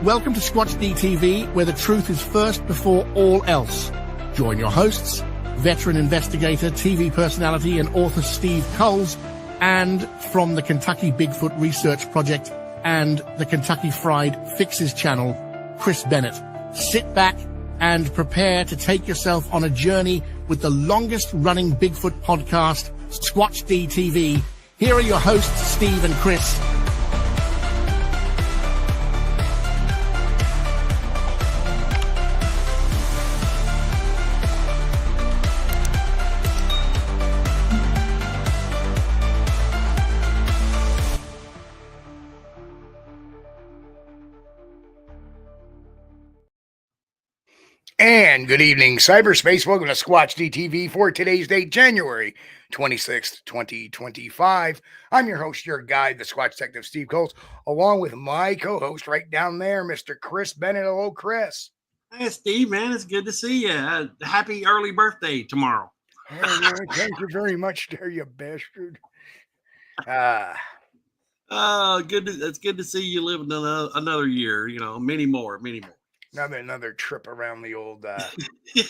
Welcome to Squatch-D, where the truth is first before all else. Join your hosts, veteran investigator, TV personality, and author Steve Kulls, and from the Kentucky Bigfoot Research Project and the Kentucky Fried Fixes channel, Chris Bennett. Sit back and prepare to take yourself on a journey with the longest-running Bigfoot podcast, Squatch-D. Here are your hosts, Steve and Chris. And good evening, cyberspace. Welcome to Squatch-D for today's date, January 26th, 2025. I'm your host, your guide, the Squatch Detective, Steve Kulls, along with my co-host right down there, Mr. Chris Bennett. Hello, Chris. Hey, Steve, man, it's good to see you. Happy early birthday tomorrow. Oh, thank you very much, there, you bastard. It's good to see you live another year. You know, many more. Another trip around the old, you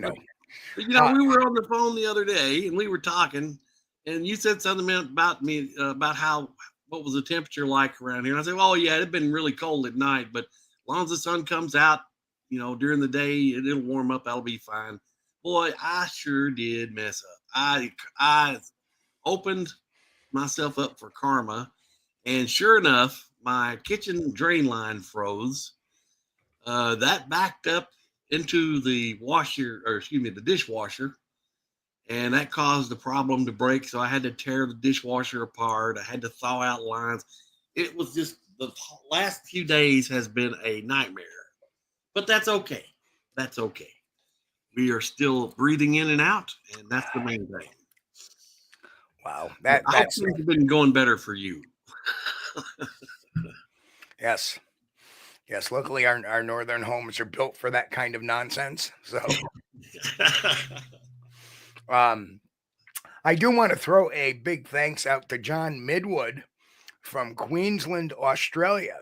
know. We were on the phone the other day and we were talking, and you said something about me about what was the temperature like around here. And I said, "Oh yeah, it'd been really cold at night, but as long as the sun comes out, you know, during the day, it'll warm up. That'll be fine." Boy, I sure did mess up. I opened myself up for karma, and sure enough, my kitchen drain line froze. That backed up into the the dishwasher, and that caused the problem to break. So I had to tear the dishwasher apart. I had to thaw out lines. It was just the last few days has been a nightmare, but that's okay. That's okay. We are still breathing in and out, and that's the main thing. Wow, that's been going better for you. Yes. Luckily, our northern homes are built for that kind of nonsense. So, I do want to throw a big thanks out to John Midwood from Queensland, Australia.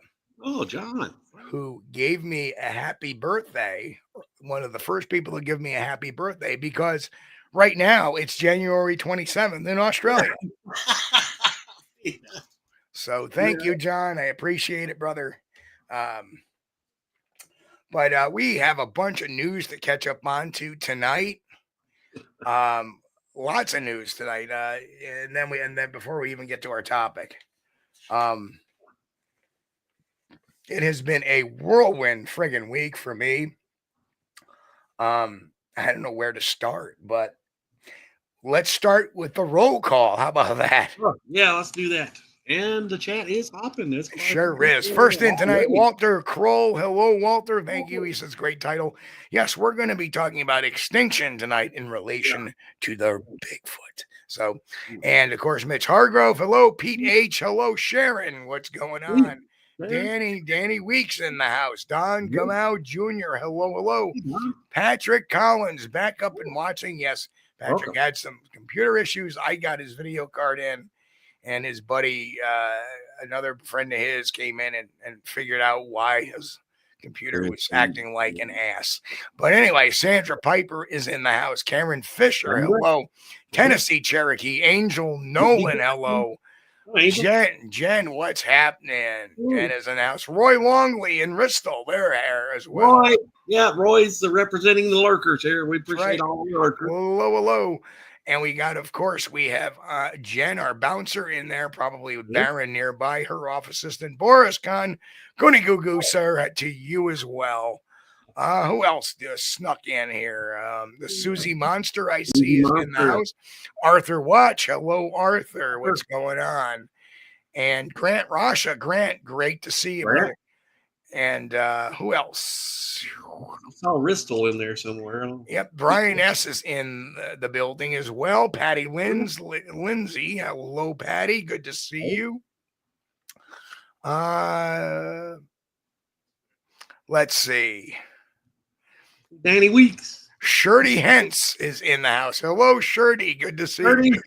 Oh, John, who gave me a happy birthday. One of the first people to give me a happy birthday, because right now it's January 27th in Australia. Yeah. So thank you, John. I appreciate it, brother. But we have a bunch of news to catch up on to tonight. Lots of news tonight. And then before we even get to our topic, it has been a whirlwind friggin' week for me. I don't know where to start, but let's start with the roll call. How about that? Yeah, let's do that. And the chat is hopping. It sure is. First in tonight, Walter Kroll. Hello, Walter. Thank you. He says, great title. Yes, we're going to be talking about extinction tonight in relation to the Bigfoot. So, and of course, Mitch Hargrove. Hello, Pete H. Hello, Sharon. What's going on? Danny Weeks in the house. Don Gamau Jr. Hello. Patrick Collins back up and watching. Yes, Patrick had some computer issues. I got his video card in. And his buddy, another friend of his, came in and figured out why his computer was acting like an ass. But anyway, Sandra Piper is in the house. Karen Fisher, hello. Tennessee Cherokee. Angel Nolan, hello. Jen, what's happening? Jen is in the house. Roy Longley and Bristol, they're here as well. Roy's representing the lurkers here. We appreciate all the lurkers. Hello. And we have Jen, our bouncer, in there, probably with Baron nearby, her office assistant, Boris Khan. Goody goo goo, sir, to you as well. Who else snuck in here? The Susie Monster, I see, is in the house. Arthur Watch. Hello, Arthur. What's going on? And Grant Rasha. Grant, great to see you, brother. And who else? I saw Ristel in there somewhere. Yep, Brian S. is in the building as well. Patty Lindsay. Hello, Patty. Good to see you. Let's see. Danny Weeks. Shirty Hentz is in the house. Hello, Shirty. Good to see you.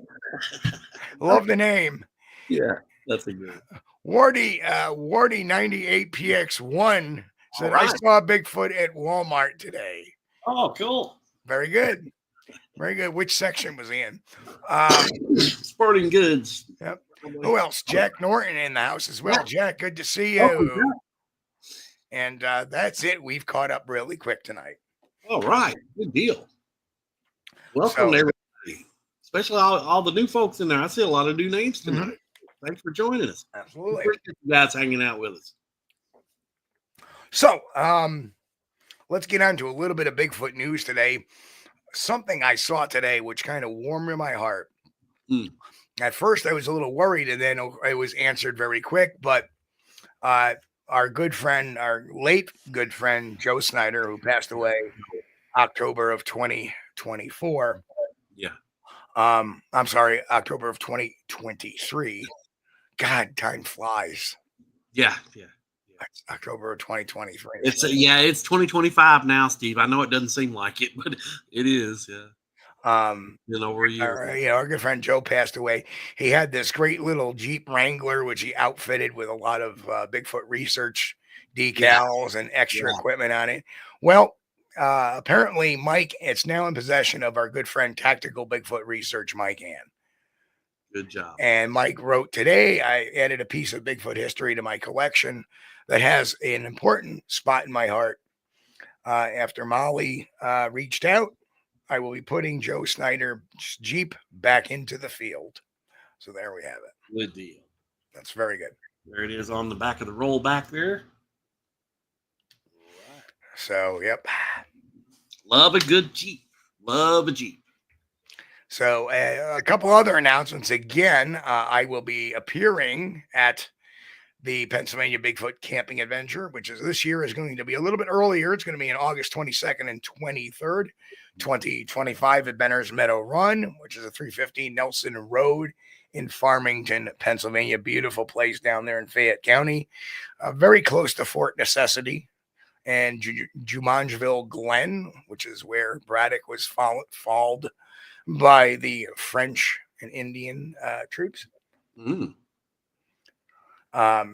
Love the name. Yeah, that's a good. Wardy 98PX1 said, I Alright. saw a Bigfoot at Walmart today. Oh, cool. Very good. Very good. Which section was he in? Sporting goods. Yep. Who else? Jack Norton in the house as well. Yeah. Jack, good to see Oh, you. yeah. And that's it. We've caught up really quick tonight. All right. Good deal. Welcome, So- everybody. Especially all the new folks in there. I see a lot of new names tonight. Thanks for joining us. Absolutely. Appreciate you guys hanging out with us. So, let's get on to a little bit of Bigfoot news today. Something I saw today which kind of warmed my heart. At first, I was a little worried, and then it was answered very quick. But our good friend, our late good friend, Joe Snyder, who passed away October of 2024. Yeah. I'm sorry, October of 2023. God, time flies. Yeah. It's October of 2023. It's 2025 now, Steve. I know it doesn't seem like it, but it is. Yeah. Over a year. Our good friend Joe passed away. He had this great little Jeep Wrangler, which he outfitted with a lot of Bigfoot research decals and extra equipment on it. Well, apparently, Mike, it's now in possession of our good friend Tactical Bigfoot Research, Mike Ann. Good job. And Mike wrote today, I added a piece of Bigfoot history to my collection that has an important spot in my heart. After Molly reached out, I will be putting Joe Snyder's Jeep back into the field. So there we have it. Good deal. That's very good. There it is on the back of the roll back there. So, yep. Love a good Jeep. Love a Jeep. So a couple other announcements. Again, I will be appearing at the Pennsylvania Bigfoot Camping Adventure, which is this year is going to be a little bit earlier. It's going to be on August 22nd and 23rd, 2025 at Benner's Meadow Run, which is a 315 Nelson Road in Farmington, Pennsylvania. Beautiful place down there in Fayette County, very close to Fort Necessity and Jumonville Glen, which is where Braddock was followed by the French and Indian troops.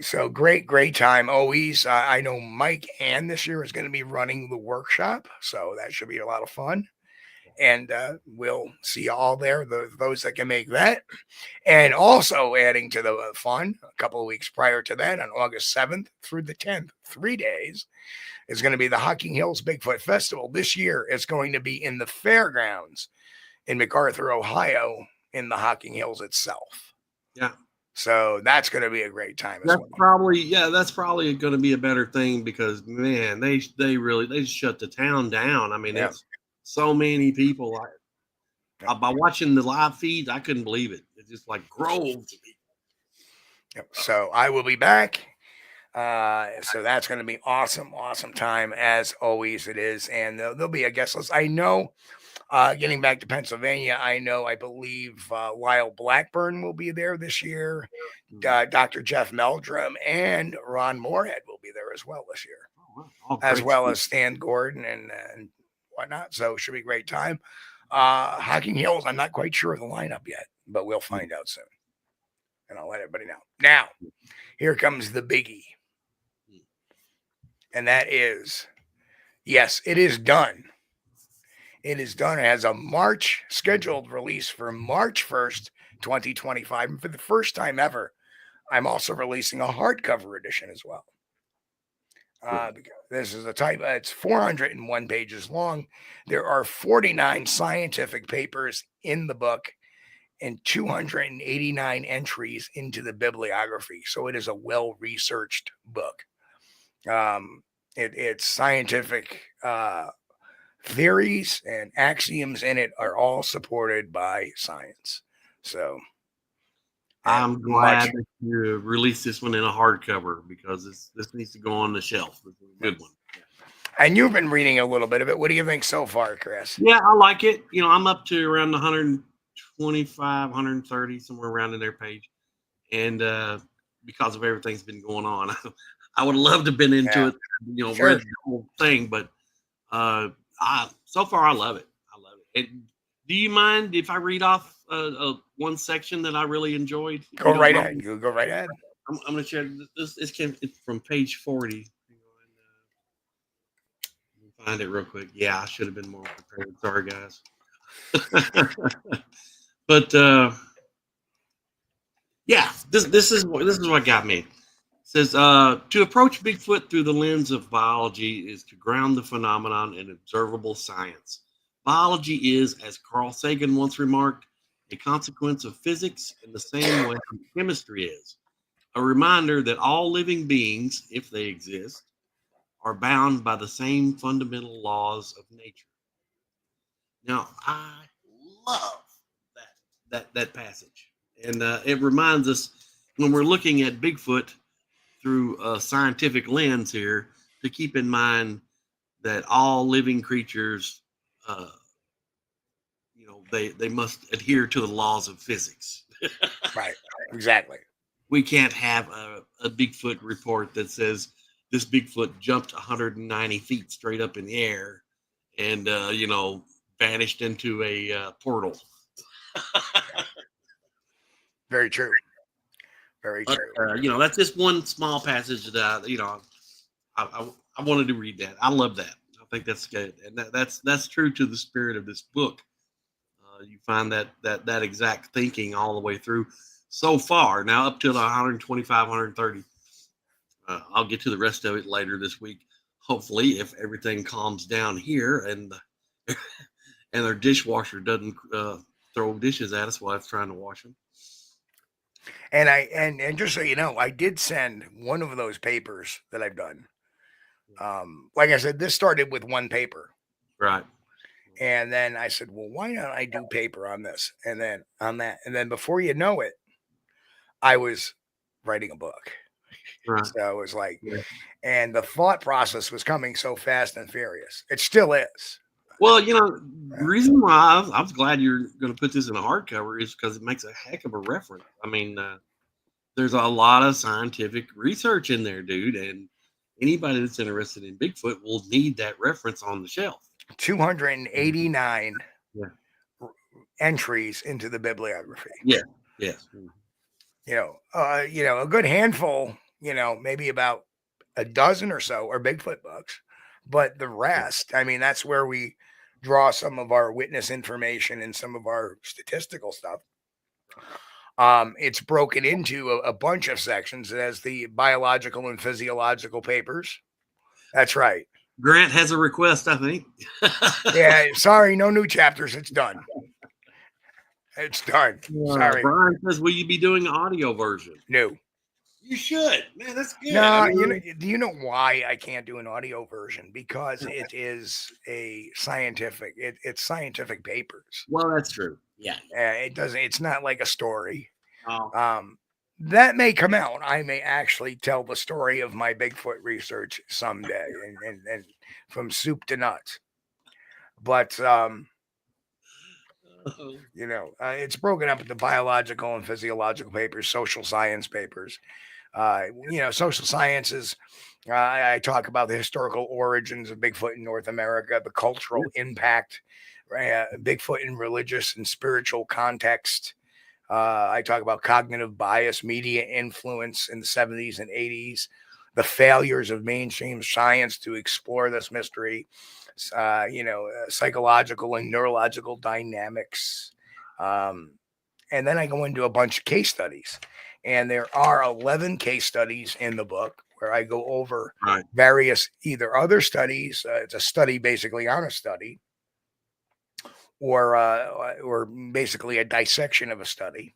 So great time always. I know Mike Ann this year is going to be running the workshop, so that should be a lot of fun. And we'll see you all there, those that can make that. And also adding to the fun, a couple of weeks prior to that, on August 7th through the 10th, 3 days, is going to be the Hocking Hills Bigfoot Festival. This year it's going to be in the fairgrounds in MacArthur, Ohio, in the Hocking Hills itself. Yeah. So that's going to be a great time. That's probably going to be a better thing because, man, they shut the town down. I mean, it's so many people. By watching the live feeds, I couldn't believe it. It's just like groves of people. Yep. So I will be back. So that's going to be awesome time as always it is. And there'll be a guest list. I know, getting back to Pennsylvania, I believe Lyle Blackburn will be there this year. Dr. Jeff Meldrum and Ron Moorhead will be there as well this year, as well as Stan Gordon and whatnot. So it should be a great time. Hocking Hills, I'm not quite sure of the lineup yet, but we'll find out soon. And I'll let everybody know. Now, here comes the biggie. And that is, yes, it is done. It is done. It has a March scheduled release for March 1st, 2025. And for the first time ever, I'm also releasing a hardcover edition as well. This is a type, it's 401 pages long. There are 49 scientific papers in the book and 289 entries into the bibliography. So it is a well-researched book. It's scientific theories and axioms in it are all supported by science. So I'm glad that you released this one in a hardcover because this needs to go on the shelf. This is a good one. And you've been reading a little bit of it. What do you think so far, Chris? Yeah, I like it. I'm up to around 125, 130, somewhere around in their page. And because of everything's been going on, I would love to have been into it, read the whole thing. But so far, I love it. And do you mind if I read off one section that I really enjoyed? Go right ahead. You go right ahead. I'm going to share this. This came from page 40. Find it real quick. Yeah, I should have been more prepared. Sorry, guys. But yeah, this is what got me. It says to approach Bigfoot through the lens of biology is to ground the phenomenon in observable science. Biology is, as Carl Sagan once remarked, a consequence of physics in the same way chemistry is. A reminder that all living beings, if they exist, are bound by the same fundamental laws of nature. Now, I love that passage, and it reminds us when we're looking at Bigfoot through a scientific lens here to keep in mind that all living creatures, they must adhere to the laws of physics. Right. Exactly. We can't have a Bigfoot report that says this Bigfoot jumped 190 feet straight up in the air and, vanished into a portal. Very true. Very true. That's just one small passage that, I wanted to read that. I love that. I think that's good. And that's true to the spirit of this book. You find that exact thinking all the way through so far. Now up to 125, 130. I'll get to the rest of it later this week. Hopefully, if everything calms down here and their dishwasher doesn't throw dishes at us while I'm trying to wash them. And and just so you know, I did send one of those papers that I've done. Like I said, this started with one paper. Right. And then I said, well, why don't I do paper on this? And then on that. And then before you know it, I was writing a book. Right. So it was like, and the thought process was coming so fast and furious. It still is. Well, the reason why I was glad you're going to put this in a hardcover is because it makes a heck of a reference. I mean, there's a lot of scientific research in there, dude. And anybody that's interested in Bigfoot will need that reference on the shelf. 289 entries into the bibliography. Yeah. Yes. A good handful, maybe about a dozen or so are Bigfoot books, but the rest, I mean, that's where we draw some of our witness information and some of our statistical stuff. It's broken into a bunch of sections. It has the biological and physiological papers. That's right. Grant has a request, I think. Yeah, sorry, no new chapters. It's done. It's done. Sorry. Brian says, will you be doing an audio version? No. You should. Man, that's good. No, do you know why I can't do an audio version? Because it is a scientific, it's scientific papers. Well, that's true. Yeah. It's not like a story. Oh. That may come out. I may actually tell the story of my Bigfoot research someday and from soup to nuts. But, it's broken up into biological and physiological papers, social science papers. Social sciences, I talk about the historical origins of Bigfoot in North America, the cultural impact, Bigfoot in religious and spiritual context. I talk about cognitive bias, media influence in the 70s and 80s, the failures of mainstream science to explore this mystery, psychological and neurological dynamics. And then I go into a bunch of case studies. And there are 11 case studies in the book where I go over various either other studies. It's a study basically on a study, or basically a dissection of a study,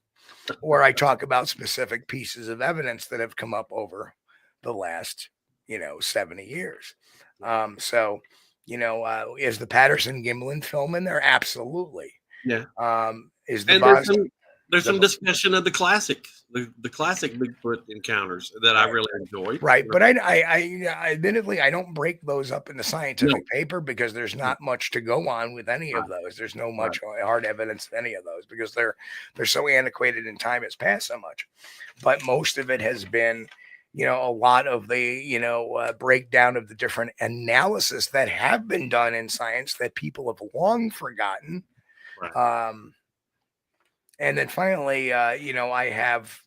or I talk about specific pieces of evidence that have come up over the last, 70 years. Is the Patterson Gimlin film in there? Absolutely. Yeah. Is the There's some discussion of the classic Bigfoot encounters that I really enjoy. Right. But I admittedly, I don't break those up in the scientific paper because there's not much to go on with any of those. There's no much hard evidence of any of those because they're so antiquated and time has passed so much. But most of it has been, a lot of the, breakdown of the different analysis that have been done in science that people have long forgotten. Right. And then finally, I have,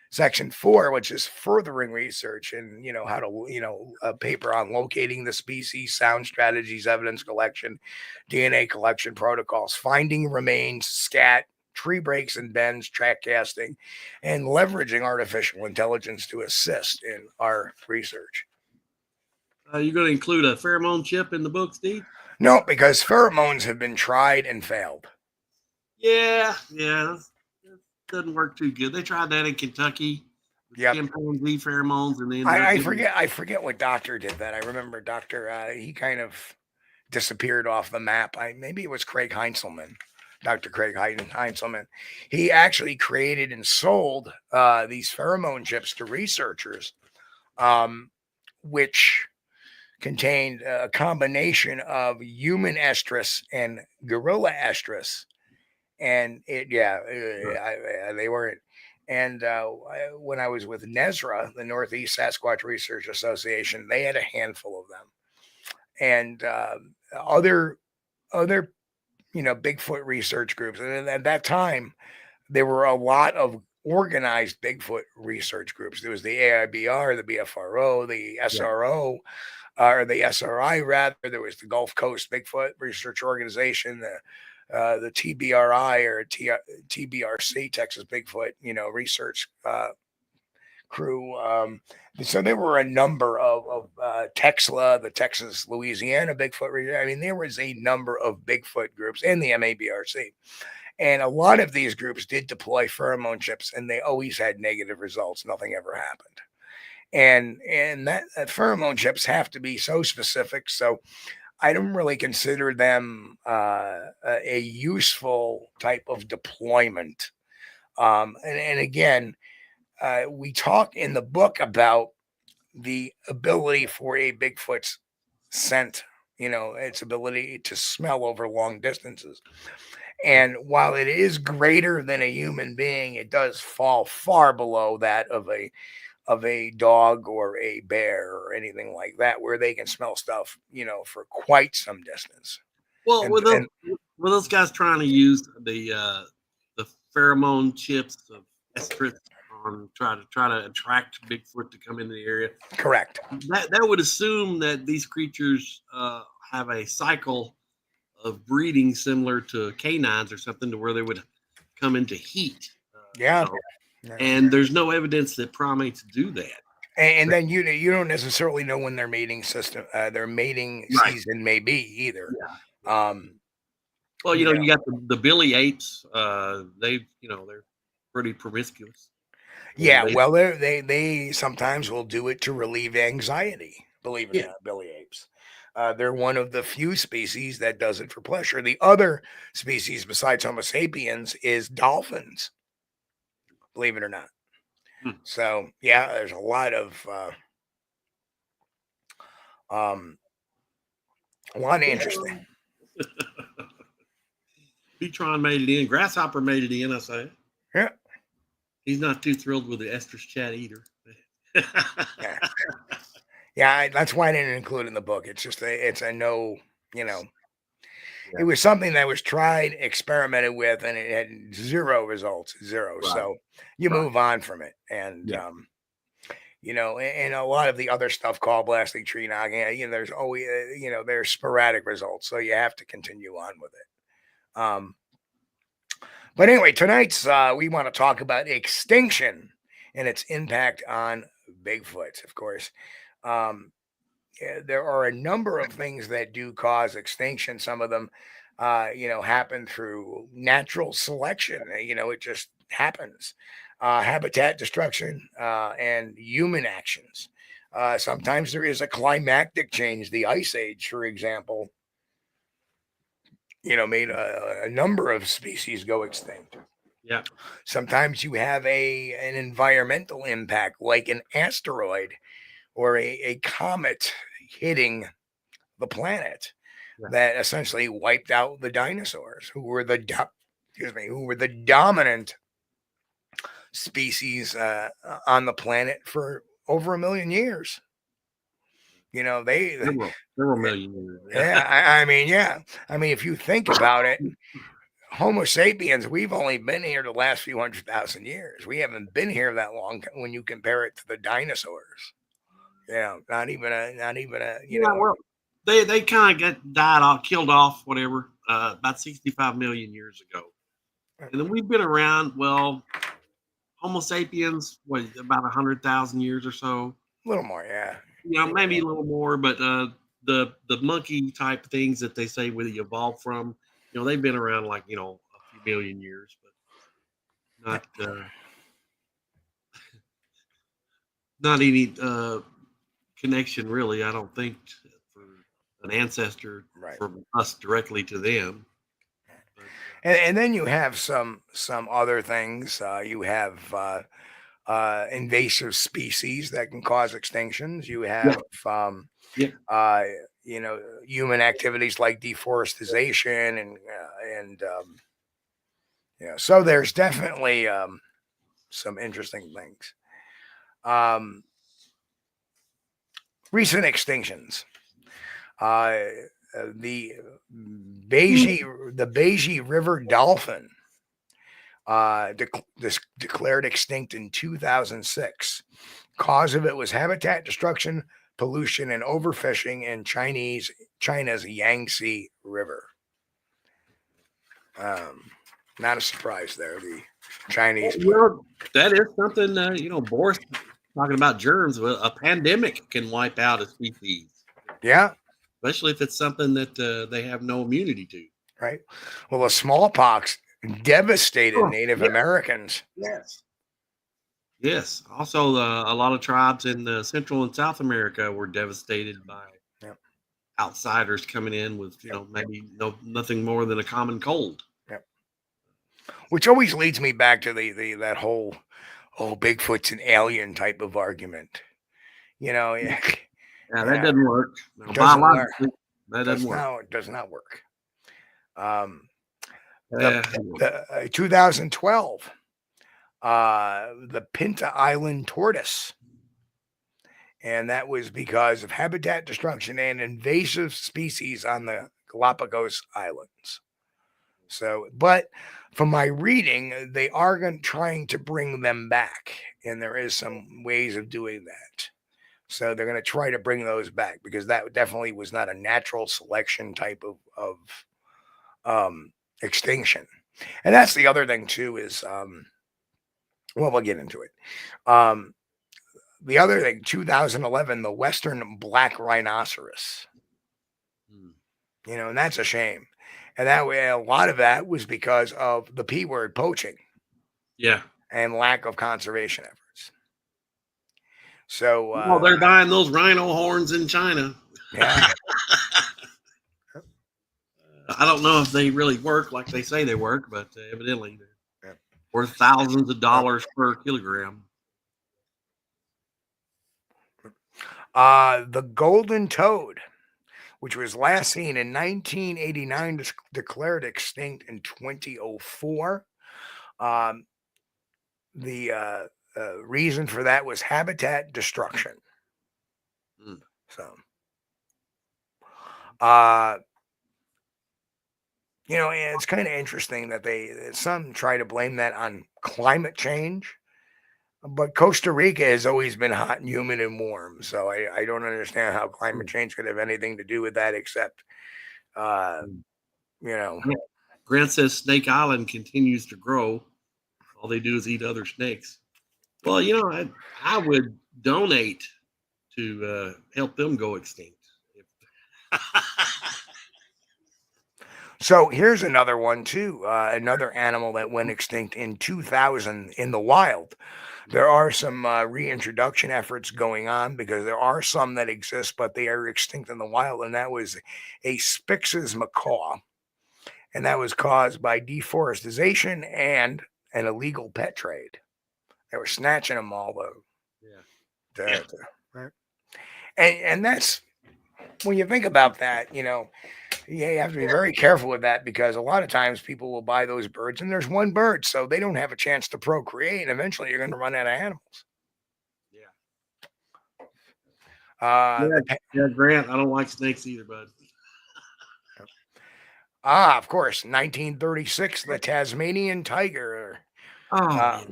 Section 4, which is furthering research and, how to, a paper on locating the species, sound strategies, evidence collection, DNA collection protocols, finding remains, scat, tree breaks and bends, track casting, and leveraging artificial intelligence to assist in our research. You're going to include a pheromone chip in the book, Steve? No, because pheromones have been tried and failed. Yeah. Doesn't work too good. They tried that in Kentucky. Yep. Chimpanzee pheromones, and then I forget what doctor did that. I remember doctor. He kind of disappeared off the map. Maybe it was Craig Heinzelman, Dr. Craig Heinzelman. He actually created and sold these pheromone chips to researchers, which contained a combination of human estrus and gorilla estrus, and they weren't. And when I was with NESRA, the Northeast Sasquatch Research Association, they had a handful of them, and other Bigfoot research groups. And at that time, there were a lot of organized Bigfoot research groups. There was the AIBR, the BFRO, the SRO, or the SRI rather. There was the Gulf Coast Bigfoot Research Organization, the TBRI or TBRC, Texas Bigfoot, research crew. So there were a number of TEXLA, the Texas Louisiana Bigfoot. I mean, there was a number of Bigfoot groups and the MABRC. And a lot of these groups did deploy pheromone chips, and they always had negative results. Nothing ever happened. And that pheromone chips have to be so specific. So I don't really consider them a useful type of deployment. And again, we talk in the book about the ability for a Bigfoot's scent, its ability to smell over long distances. And while it is greater than a human being, it does fall far below that of a dog or a bear or anything like that, where they can smell stuff, for quite some distance. Well, were those guys trying to use the pheromone chips of estrus on try to attract Bigfoot to come into the area? Correct. That would assume that these creatures have a cycle of breeding similar to canines or something, to where they would come into heat. And there's no evidence that primates do that. And then you don't necessarily know when their mating season may be either. Yeah. Well, you got the billy apes. They're pretty promiscuous. Yeah, well, they sometimes will do it to relieve anxiety. Believe it or not, billy apes. They're one of the few species that does it for pleasure. The other species besides Homo sapiens is dolphins. Believe it or not. So yeah, there's a lot of interesting. Petron made it in. Grasshopper made it in, I say. Yeah. He's not too thrilled with the estrus chat either. Yeah, that's why I didn't include it in the book. It's just it's a no, It was something that was tried, experimented with, and it had zero results. Right. So you move on from it. And and a lot of the other stuff, call blasting, tree knocking, there's always there's sporadic results. So you have to continue on with it. But anyway, tonight's we want to talk about extinction and its impact on Bigfoot. Of course, there are a number of things that do cause extinction. Some of them, happen through natural selection. It just happens. Habitat destruction and human actions. Sometimes there is a climactic change. The Ice Age, for example, made a number of species go extinct. Yeah. Sometimes you have an environmental impact, like an asteroid or a comet hitting the planet that essentially wiped out the dinosaurs, who were the dominant species on the planet for over 1 million years. Several million years. I mean, if you think about it, Homo sapiens, we've only been here the last few 100,000 years. We haven't been here that long when you compare it to the dinosaurs. Not even a Well, they kind of died off, killed off, whatever, about 65 million years ago. And then we've been around, well, Homo sapiens, about 100,000 years or so. A little more, yeah. Maybe a little more, but the monkey type things that they say we evolved from, they've been around like, a few million years, but not any connection really, I don't think, for an ancestor from us directly to them. And then you have some other things. You have invasive species that can cause extinctions. You have human activities like deforestation and so there's definitely some interesting things. Recent extinctions. The Beiji River dolphin declared extinct in 2006. Cause of it was habitat destruction, pollution, and overfishing in China's Yangtze River. Not a surprise there. The Chinese. Well, that is something, Boris talking about germs. Well, a pandemic can wipe out a species. Yeah. Especially if it's something that they have no immunity to. Right. Well, the smallpox devastated Native Americans. Yes. Yes. Also, a lot of tribes in Central and South America were devastated by outsiders coming in with, maybe nothing more than a common cold. Yep. Which always leads me back to that whole Bigfoot's an alien type of argument. Yeah, that doesn't work. That doesn't work. It does not work. The 2012, the Pinta Island tortoise, and that was because of habitat destruction and invasive species on the Galapagos Islands. So, but from my reading, they are trying to bring them back, and there is some ways of doing that. So they're going to try to bring those back because that definitely was not a natural selection type of extinction. And that's the other thing too is, well, we'll get into it. The other thing, 2011, the Western black rhinoceros, and that's a shame. And that way, a lot of that was because of the P word, poaching. Yeah. And lack of conservation efforts. So, well, they're buying those rhino horns in China. Yeah. I don't know if they really work like they say they work, but evidently they're worth thousands of dollars per kilogram. The golden toad, which was last seen in 1989, declared extinct in 2004. The reason for that was habitat destruction. So, it's kind of interesting that some try to blame that on climate change, but Costa Rica has always been hot and humid and warm. So I don't understand how climate change could have anything to do with that, except, Grant says Snake Island continues to grow. All they do is eat other snakes. Well, I would donate to help them go extinct. So here's another one too. Another animal that went extinct in 2000 in the wild. There are some reintroduction efforts going on because there are some that exist, but they are extinct in the wild. And that was a Spix's macaw. And that was caused by deforestation and an illegal pet trade. They were snatching them all right? And that's, when you think about that, you have to be very careful with that because a lot of times people will buy those birds and there's one bird, so they don't have a chance to procreate. And eventually you're going to run out of animals. Yeah, Grant, I don't like snakes either, bud. Of course, 1936, the Tasmanian tiger. Oh,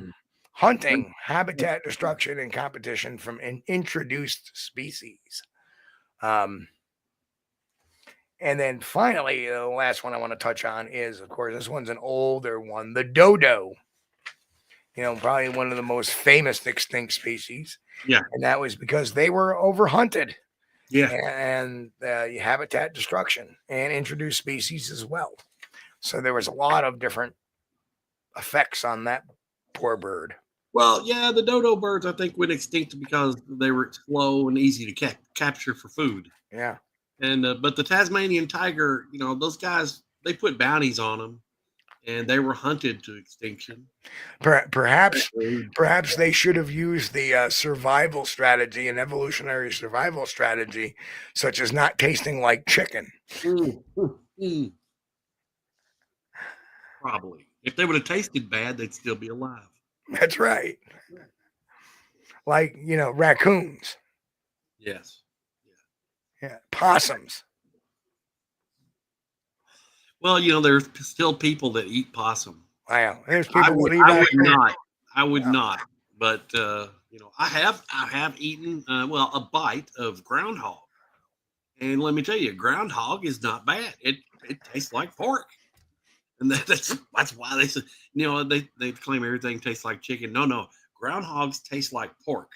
Hunting, habitat destruction, and competition from introduced species. And then finally, the last one I want to touch on is, of course, this one's an older one, the dodo. Probably one of the most famous extinct species. yeah, And that was because they were overhunted. yeah. And habitat destruction and introduced species as well. So there was a lot of different effects on that poor bird. Well, yeah, the dodo birds I think went extinct because they were slow and easy to capture for food. Yeah. And but the Tasmanian tiger, those guys, they put bounties on them, and they were hunted to extinction. Perhaps they should have used the survival strategy and evolutionary survival strategy, such as not tasting like chicken. Probably. If they would have tasted bad, they'd still be alive. That's right. Like, raccoons. Yes. Yeah. Possums. Well, there's still people that eat possum. Wow. There's people I would not. I would not. But I have eaten a bite of groundhog, and let me tell you, groundhog is not bad. It tastes like pork, and that's why they said they claim everything tastes like chicken. No, groundhogs taste like pork.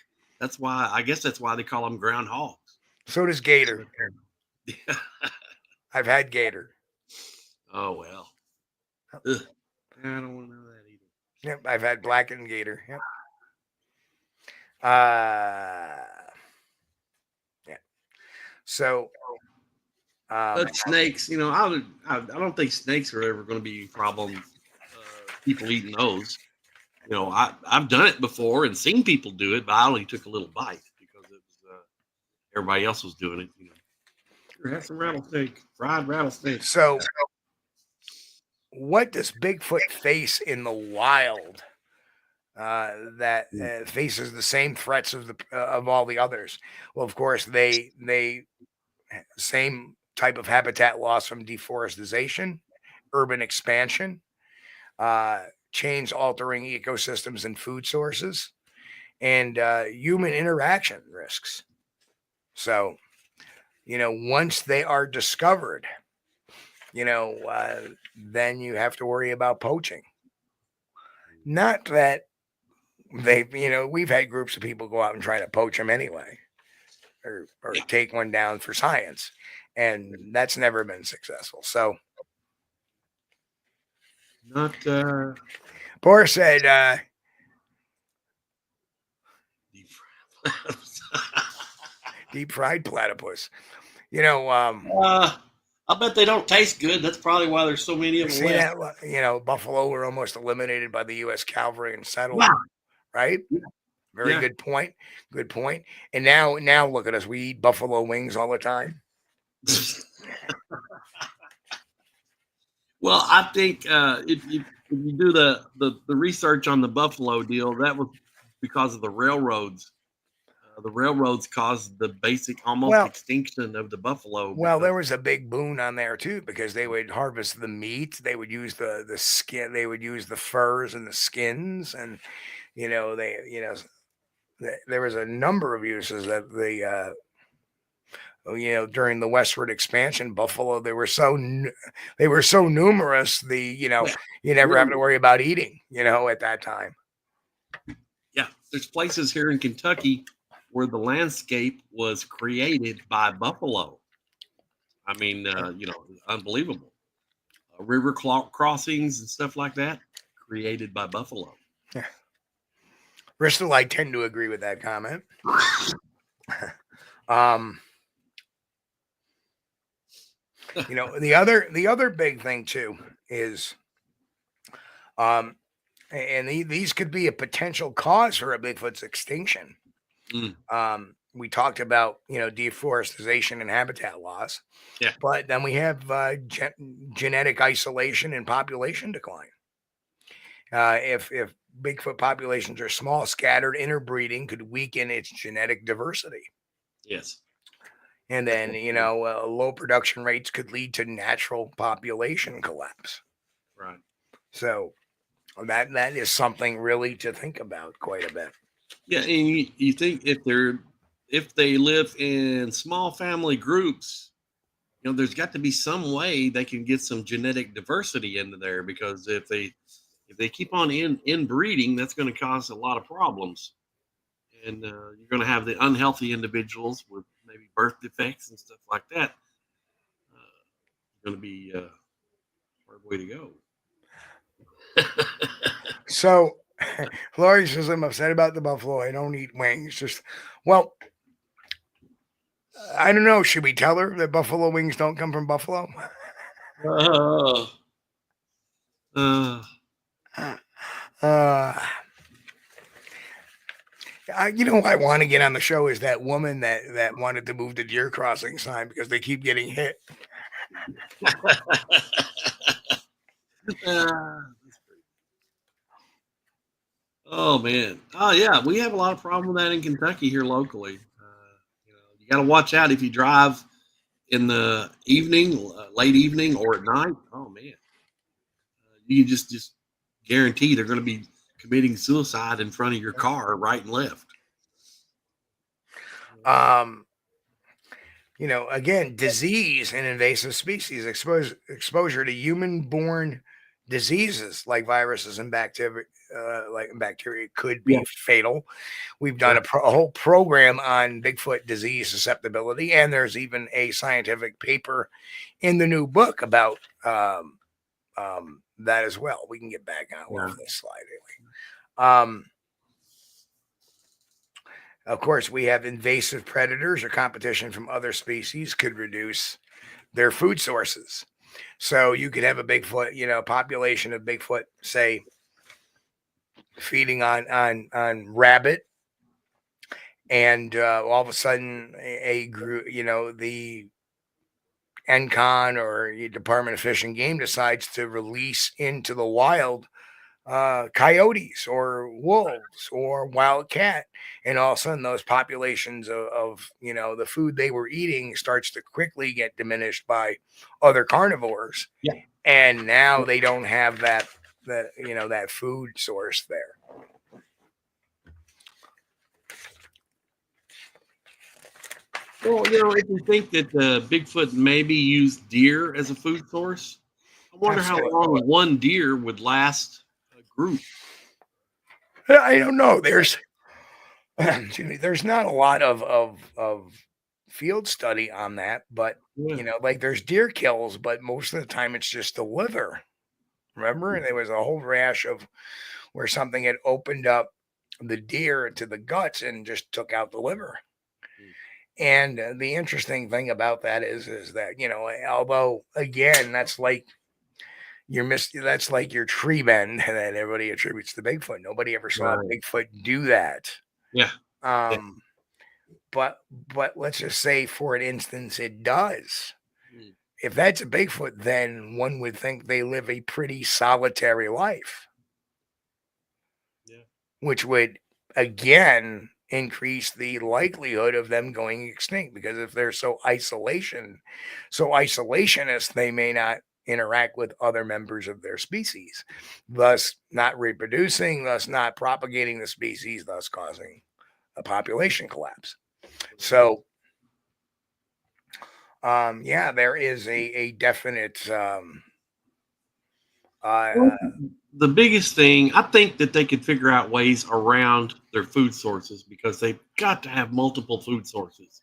I guess that's why they call them groundhogs. So does gator. I've had gator. Oh well. Ugh. I don't want to know that either. Yep, I've had blackened gator. Yep. Yeah. So, but snakes, I don't think snakes are ever going to be a problem. People eating those, I've done it before and seen people do it, but I only took a little bite because it was everybody else was doing it. Have some rattlesnake, fried rattlesnake. So, what does Bigfoot face in the wild that faces the same threats of all the others? Well, of course, they same type of habitat loss from deforestation, urban expansion, change altering ecosystems and food sources, and human interaction risks. So, once they are discovered, then you have to worry about poaching. Not that we've had groups of people go out and try to poach them anyway, or take one down for science, and that's never been successful. So, not. Poor said, deep fried platypus. I bet they don't taste good. That's probably why there's so many of them left. That, buffalo were almost eliminated by the U.S. cavalry and settlement, right? Yeah. Very good point. Good point. And now look at us. We eat buffalo wings all the time. Well, I think if you do the research on the buffalo deal, that was because of the railroads. The railroads caused the basic extinction of the buffalo. Well, there was a big boon on there too, because they would harvest the meat. They would use the skin. They would use the furs and the skins, and there was a number of uses that during the westward expansion, buffalo, they were so numerous. You never have to worry about eating, at that time. Yeah, there's places here in Kentucky where the landscape was created by buffalo. I mean, unbelievable. River crossings and stuff like that created by buffalo. Yeah. Bristol, I tend to agree with that comment. The other big thing too is, and these could be a potential cause for a Bigfoot's extinction. We talked about, deforestation and habitat loss. Yeah. But then we have genetic isolation and population decline. If Bigfoot populations are small, scattered, interbreeding could weaken its genetic diversity. Yes. And then, low production rates could lead to natural population collapse. Right. So that is something really to think about quite a bit. Yeah, and you think if they live in small family groups, there's got to be some way they can get some genetic diversity into there, because if they keep on inbreeding, that's going to cause a lot of problems, and you're going to have the unhealthy individuals with maybe birth defects and stuff like that. Going to be a hard way to go. So, Laurie says, I'm upset about the buffalo. I don't eat wings. Just, well, I don't know. Should we tell her that buffalo wings don't come from buffalo? What I want to get on the show is that woman that wanted to move the deer crossing sign because they keep getting hit. Oh man. Oh yeah, we have a lot of problem with that in Kentucky here locally. You got to watch out if you drive in the evening, late evening, or at night. Oh man, you can just guarantee they're going to be committing suicide in front of your car, right and left. Again, disease and invasive species, exposure to human-borne diseases like viruses and bacteria, could be fatal. We've done a whole program on Bigfoot disease susceptibility, and there's even a scientific paper in the new book about that as well. We can get back on this slide anyway. Of course, we have invasive predators or competition from other species could reduce their food sources. So you could have a Bigfoot, population of Bigfoot, say, feeding on rabbit, and all of a sudden a group, the NCON or Department of Fish and Game decides to release into the wild coyotes or wolves or wildcat, and all of a sudden those populations of the food they were eating starts to quickly get diminished by other carnivores. Yeah. And now they don't have that food source there. Well, if you think that Bigfoot maybe used deer as a food source, I wonder how long one deer would last a group. I don't know. There's not a lot of field study on that, but there's deer kills, but most of the time it's just the liver. Remember, and there was a whole rash of where something had opened up the deer to the guts and just took out the liver. And the interesting thing about that is that although again that's like that's like your tree bend that everybody attributes to Bigfoot. Nobody ever saw Bigfoot do that. Yeah. But let's just say, for an instance, it does. If that's a Bigfoot, then one would think they live a pretty solitary life. Yeah. Which would again increase the likelihood of them going extinct, because if they're so isolationist, they may not interact with other members of their species, thus not reproducing, thus not propagating the species, thus causing a population collapse. So there is a definite the biggest thing, I think that they could figure out ways around their food sources, because they've got to have multiple food sources.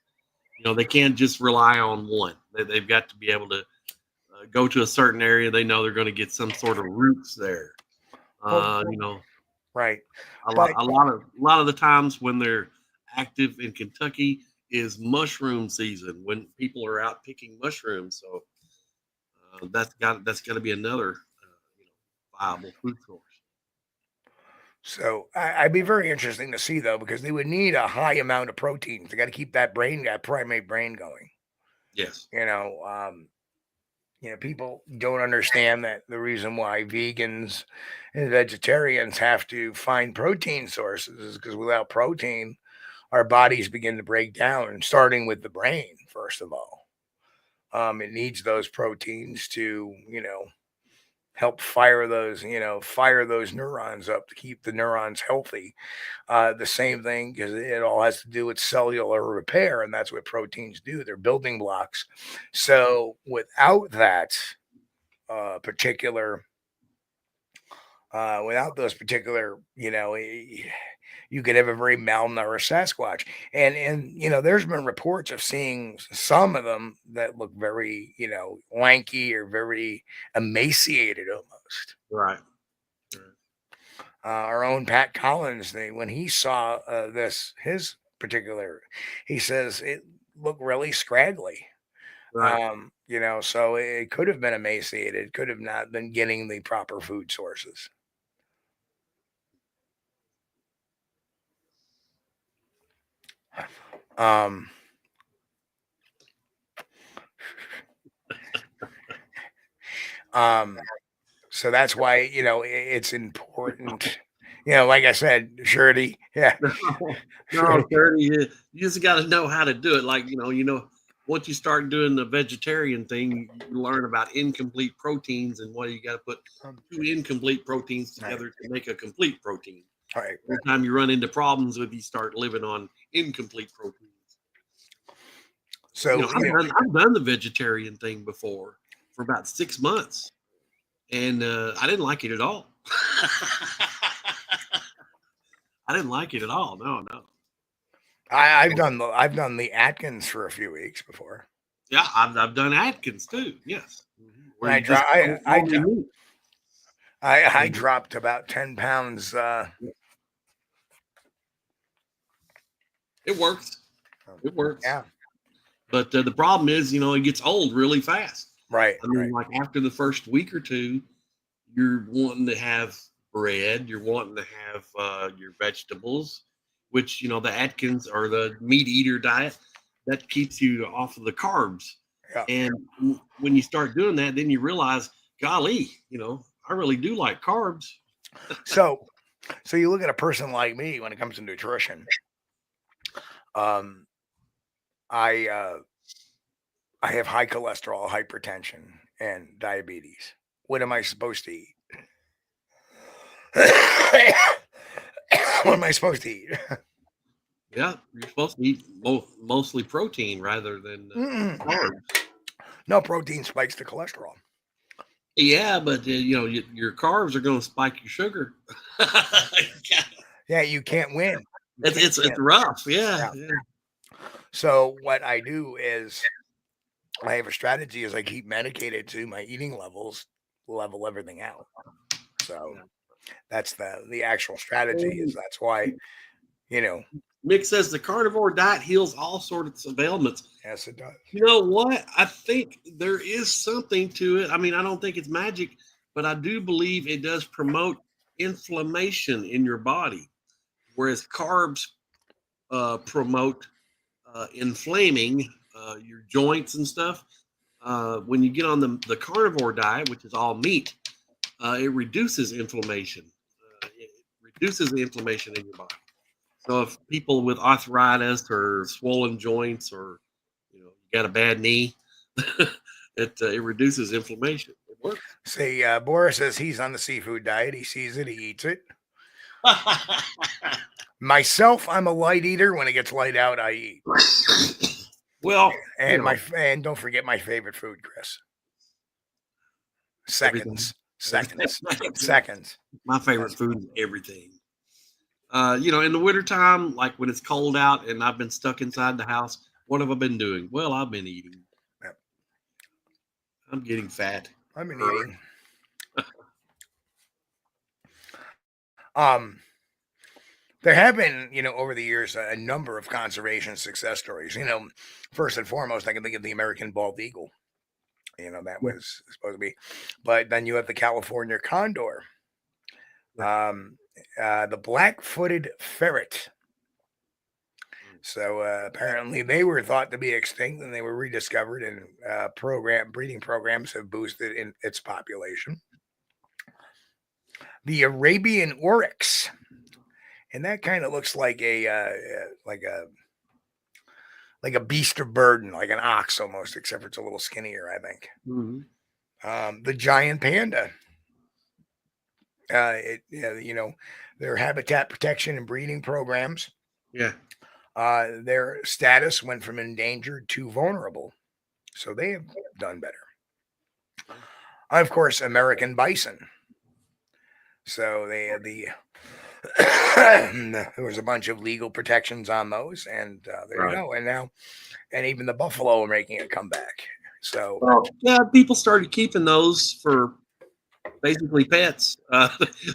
They can't just rely on one. They've got to be able to go to a certain area. They know they're going to get some sort of roots there. Right. A lot of the times when they're active in Kentucky is mushroom season, when people are out picking mushrooms. So that's got to be another viable food source. So I'd be very interesting to see, though, because they would need a high amount of protein. They got to keep that primate brain going. Yes. People don't understand that the reason why vegans and vegetarians have to find protein sources is because without protein, our bodies begin to break down, starting with the brain, first of all. It needs those proteins to, help fire those neurons up to keep the neurons healthy. The same thing, because it all has to do with cellular repair, and that's what proteins do. They're building blocks. So without that particular, without those particular, you could have a very malnourished Sasquatch. And there's been reports of seeing some of them that look very, lanky or very emaciated almost. Right. Our own Pat Collins, when he saw his particular, he says it looked really scraggly. Right. So it could have been emaciated, could have not been getting the proper food sources. So that's why, it's important, like I said, surety. Yeah. No, 30, you just got to know how to do it. Like, once you start doing the vegetarian thing, you learn about incomplete proteins and what you got to put two incomplete proteins together to make a complete protein. All right. Every time you run into problems with, you start living on incomplete proteins. So I've done the vegetarian thing before for about 6 months, and I didn't like it at all. I didn't like it at all. No. I've done the Atkins for a few weeks before. Yeah, I've done Atkins too. Yes. Where I dropped about 10 pounds. It works. It works. Yeah. But the problem is, it gets old really fast. Right. I mean, like after the first week or two, you're wanting to have bread. You're wanting to have your vegetables, which, the Atkins or the meat eater diet, that keeps you off of the carbs. Yeah. And when you start doing that, then you realize, golly, I really do like carbs. So you look at a person like me when it comes to nutrition. I have high cholesterol, hypertension, and diabetes. What am I supposed to eat? What am I supposed to eat? Yeah, you're supposed to eat mostly protein rather than carbs. No, protein spikes the cholesterol. Yeah, but your carbs are going to spike your sugar. Yeah, you can't win. It's rough. Yeah. So what I do is I have a strategy is I keep medicated to my eating levels, level everything out. So that's the actual strategy is that's why, Mick says the carnivore diet heals all sorts of ailments. Yes, it does. You know what? I think there is something to it. I mean, I don't think it's magic, but I do believe it does promote inflammation in your body, whereas carbs promote inflaming your joints and stuff. When you get on the carnivore diet, which is all meat, it reduces inflammation. It reduces the inflammation in your body. So if people with arthritis or swollen joints or you got a bad knee, it reduces inflammation. It works. See, Boris says he's on the seafood diet. He sees it, he eats it. Myself, I'm a light eater. When it gets light out, I eat. Well, and don't forget my favorite food, Chris. Seconds. My favorite food is everything. In the wintertime, like when it's cold out and I've been stuck inside the house, what have I been doing? Well, I've been eating. Yep. I'm getting fat. I've been eating. There have been, over the years, a number of conservation success stories. First and foremost, I can think of the American bald eagle. That was supposed to be. But then you have the California condor. The black-footed ferret. So apparently they were thought to be extinct and they were rediscovered, and breeding programs have boosted in its population. The Arabian oryx and that kind of looks like a beast of burden, like an ox almost, except for it's a little skinnier, I think. The giant panda. Their habitat protection and breeding programs. Yeah. Their status went from endangered to vulnerable, so they have done better. Of course, American bison. So they had there was a bunch of legal protections on those, and there you go. And even the buffalo are making a comeback. So yeah, people started keeping those for basically pets.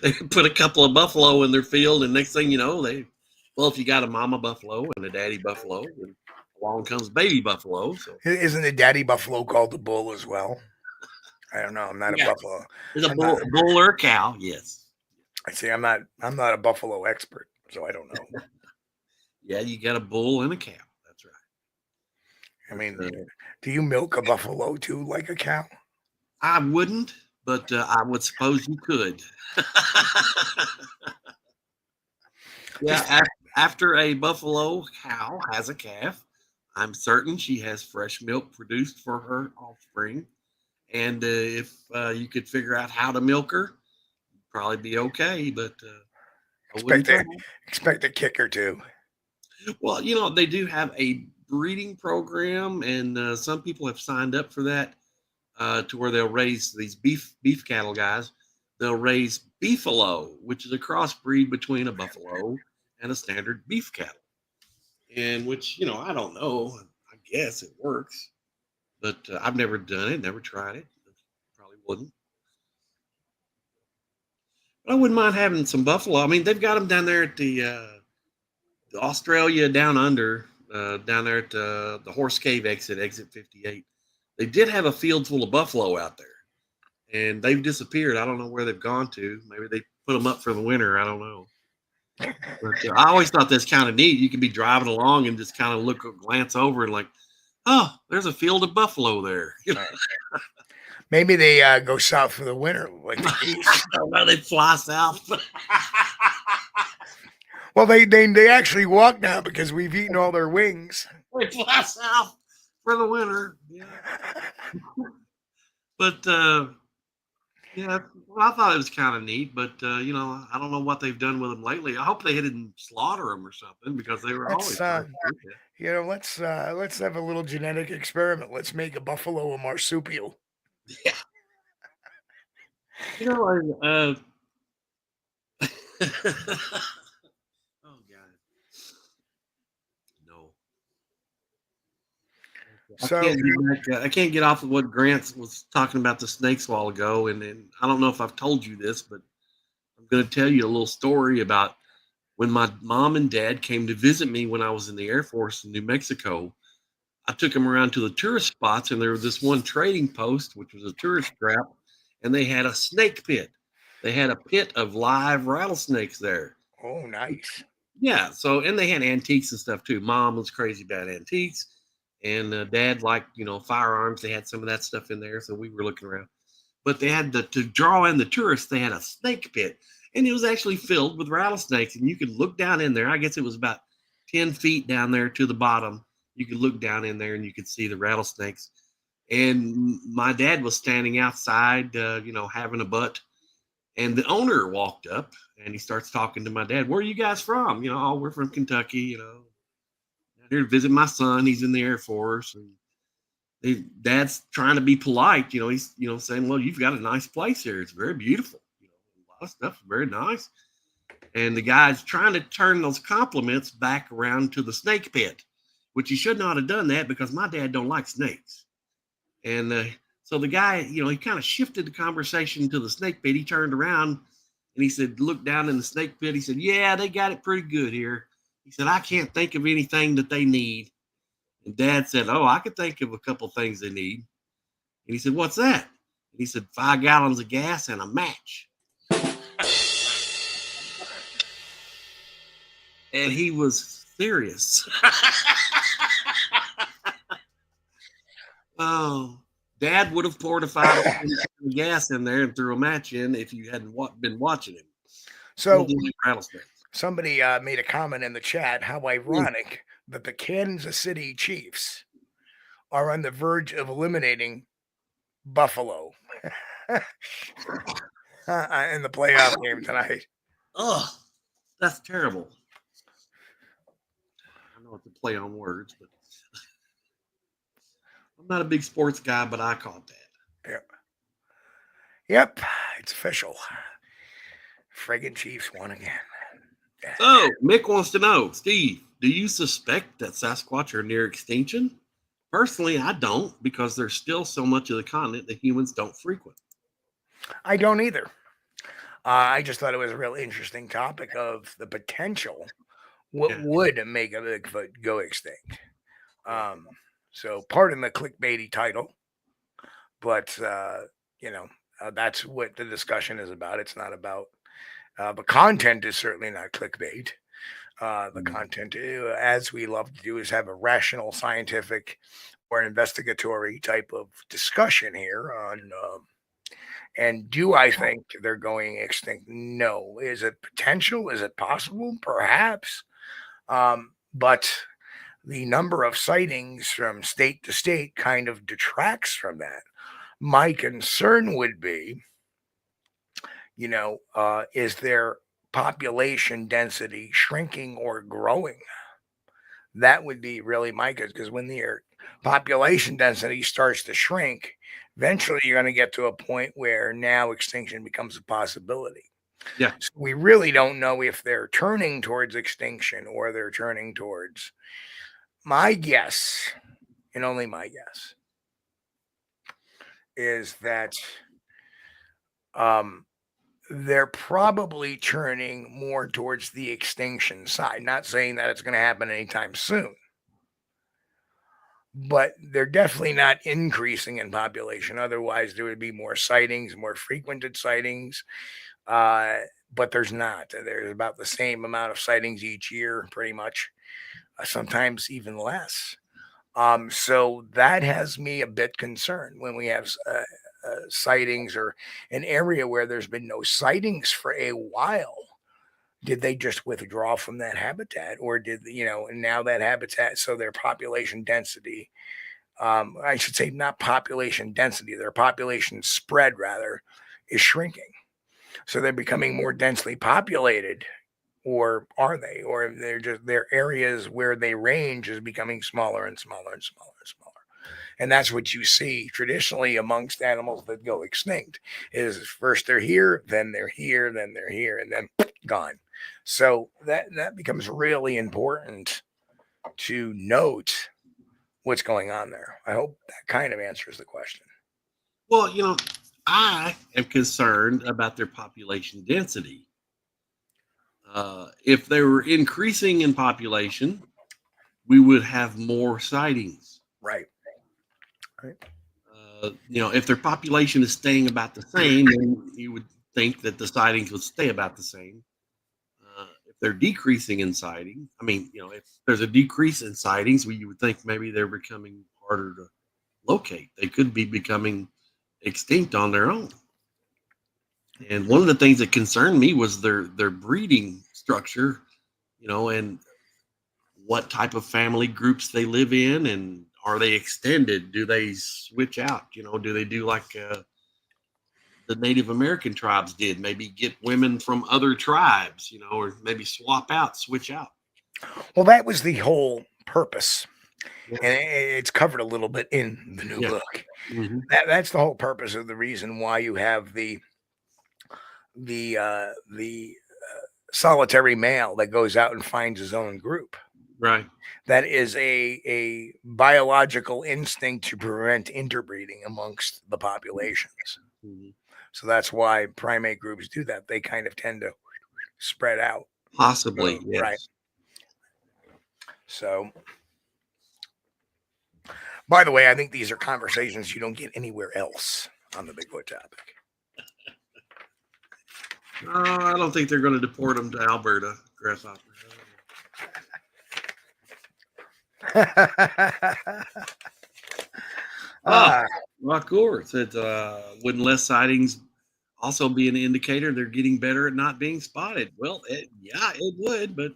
They put a couple of buffalo in their field, and next thing you know, if you got a mama buffalo and a daddy buffalo, and along comes baby buffalo. So isn't the daddy buffalo called the bull as well? I don't know. I'm not a buffalo. There's a bull or a cow. Yes. I see. I'm not a buffalo expert, so I don't know. Yeah, you got a bull and a cow. That's right. I mean, do you milk a buffalo too, like a cow? I wouldn't, but I would suppose you could. Yeah, after a buffalo cow has a calf, I'm certain she has fresh milk produced for her offspring. And if you could figure out how to milk her, you'd probably be okay. But expect a kick or two. Well, they do have a breeding program, and some people have signed up for that to where they'll raise these beef cattle guys. They'll raise beefalo, which is a crossbreed between a buffalo and a standard beef cattle. And which, I don't know. I guess it works. But I've never done it, never tried it. Probably wouldn't. But I wouldn't mind having some buffalo. I mean, they've got them down there at the Australia down under, down there at the Horse Cave exit 58. They did have a field full of buffalo out there, and they've disappeared. I don't know where they've gone to. Maybe they put them up for the winter. I don't know. But I always thought that's kind of neat. You can be driving along and just kind of glance over and like, oh, there's a field of buffalo there. Maybe they go south for the winter, like the east. No, they fly south. Well, they actually walk now because we've eaten all their wings. They fly south for the winter. Yeah. But yeah, well, I thought it was kind of neat. But I don't know what they've done with them lately. I hope they didn't slaughter them or something because they were always. Let's have a little genetic experiment. Let's make a buffalo a marsupial. Yeah. Oh God. No. So I can't get off of what Grant was talking about the snakes a while ago, and I don't know if I've told you this, but I'm going to tell you a little story about when my mom and dad came to visit me when I was in the Air Force in New Mexico. I took them around to the tourist spots, and there was this one trading post, which was a tourist trap, and they had a snake pit. They had a pit of live rattlesnakes there. Oh, nice. Yeah. So, and they had antiques and stuff too. Mom was crazy about antiques, and Dad liked, firearms. They had some of that stuff in there. So we were looking around, but they had to draw in the tourists. They had a snake pit, and it was actually filled with rattlesnakes, and you could look down in there. I guess it was about 10 feet down there to the bottom. You could look down in there and you could see the rattlesnakes. And my dad was standing outside, having a butt. And the owner walked up and he starts talking to my dad. Where are you guys from? Oh, we're from Kentucky, here to visit my son. He's in the Air Force. And Dad's trying to be polite. He's, saying, well, you've got a nice place here. It's very beautiful. A lot of stuff, very nice. And the guy's trying to turn those compliments back around to the snake pit, which he should not have done that because my dad don't like snakes. And so the guy, he kind of shifted the conversation to the snake pit. He turned around and he said, look down in the snake pit. He said, yeah, they got it pretty good here. He said, I can't think of anything that they need. And Dad said, oh, I could think of a couple things they need. And he said, what's that? And he said, 5 gallons of gas and a match. And he was serious. Oh, Dad would have poured a 5 gallons of gas in there and threw a match in if you hadn't been watching him. So, rattlesnakes. Somebody made a comment in the chat. How ironic that the Kansas City Chiefs are on the verge of eliminating Buffalo in the playoff game tonight. Oh, that's terrible. I know it's a play on words, but I'm not a big sports guy, but I caught that. Yep, it's official. Friggin' Chiefs won again. So, Mick wants to know, Steve, do you suspect that Sasquatch are near extinction? Personally, I don't, because there's still so much of the continent that humans don't frequent. I don't either. I just thought it was a real interesting topic of the potential. What would make a Bigfoot go extinct? So pardon the clickbaity title, but that's what the discussion is about. It's not about the content is certainly not clickbait. The content, as we love to do, is have a rational, scientific, or investigatory type of discussion here on. And do I think they're going extinct? No. Is it potential? Is it possible? Perhaps. But the number of sightings from state to state kind of detracts from that. My concern would be, is their population density shrinking or growing? That would be really my guess, because when their population density starts to shrink, eventually you're going to get to a point where now extinction becomes a possibility. Yeah. So we really don't know if they're turning towards extinction or they're turning towards. My guess, and only my guess, is that they're probably turning more towards the extinction side. Not saying that it's going to happen anytime soon, but they're definitely not increasing in population. Otherwise, there would be more sightings, more frequented sightings. But there's not. There's about the same amount of sightings each year, pretty much. Sometimes even less. So that has me a bit concerned when we have sightings or an area where there's been no sightings for a while. Did they just withdraw from that habitat, or did and now that habitat, so their population density, I should say not population density, their population spread rather, is shrinking. So they're becoming more densely populated, or are they? Or they're just their areas where they range is becoming smaller and smaller and smaller and smaller. And that's what you see traditionally amongst animals that go extinct is first they're here, then they're here, then they're here, and then gone. So that becomes really important to note what's going on there. I hope that kind of answers the question. Well, I am concerned about their population density. If they were increasing in population, we would have more sightings. Right. If their population is staying about the same, then you would think that the sightings would stay about the same. If they're decreasing in sighting, if there's a decrease in sightings, you would think maybe they're becoming harder to locate. They could be becoming extinct on their own. And one of the things that concerned me was their breeding structure, and what type of family groups they live in, and are they extended? Do they switch out? Do they do like the Native American tribes did? Maybe get women from other tribes, or maybe switch out. Well, that was the whole purpose. Yeah. And it's covered a little bit in the new book. Mm-hmm. That's the whole purpose of the reason why you have the solitary male that goes out and finds his own group. Right. That is a biological instinct to prevent interbreeding amongst the populations. Mm-hmm. So that's why primate groups do that. They kind of tend to spread out. Possibly, yes. Right. So, by the way, I think these are conversations you don't get anywhere else on the Bigfoot topic. I don't think they're going to deport them to Alberta, Grasshopper. Well, of course. Wouldn't less sightings also be an indicator they're getting better at not being spotted. Well, it would, but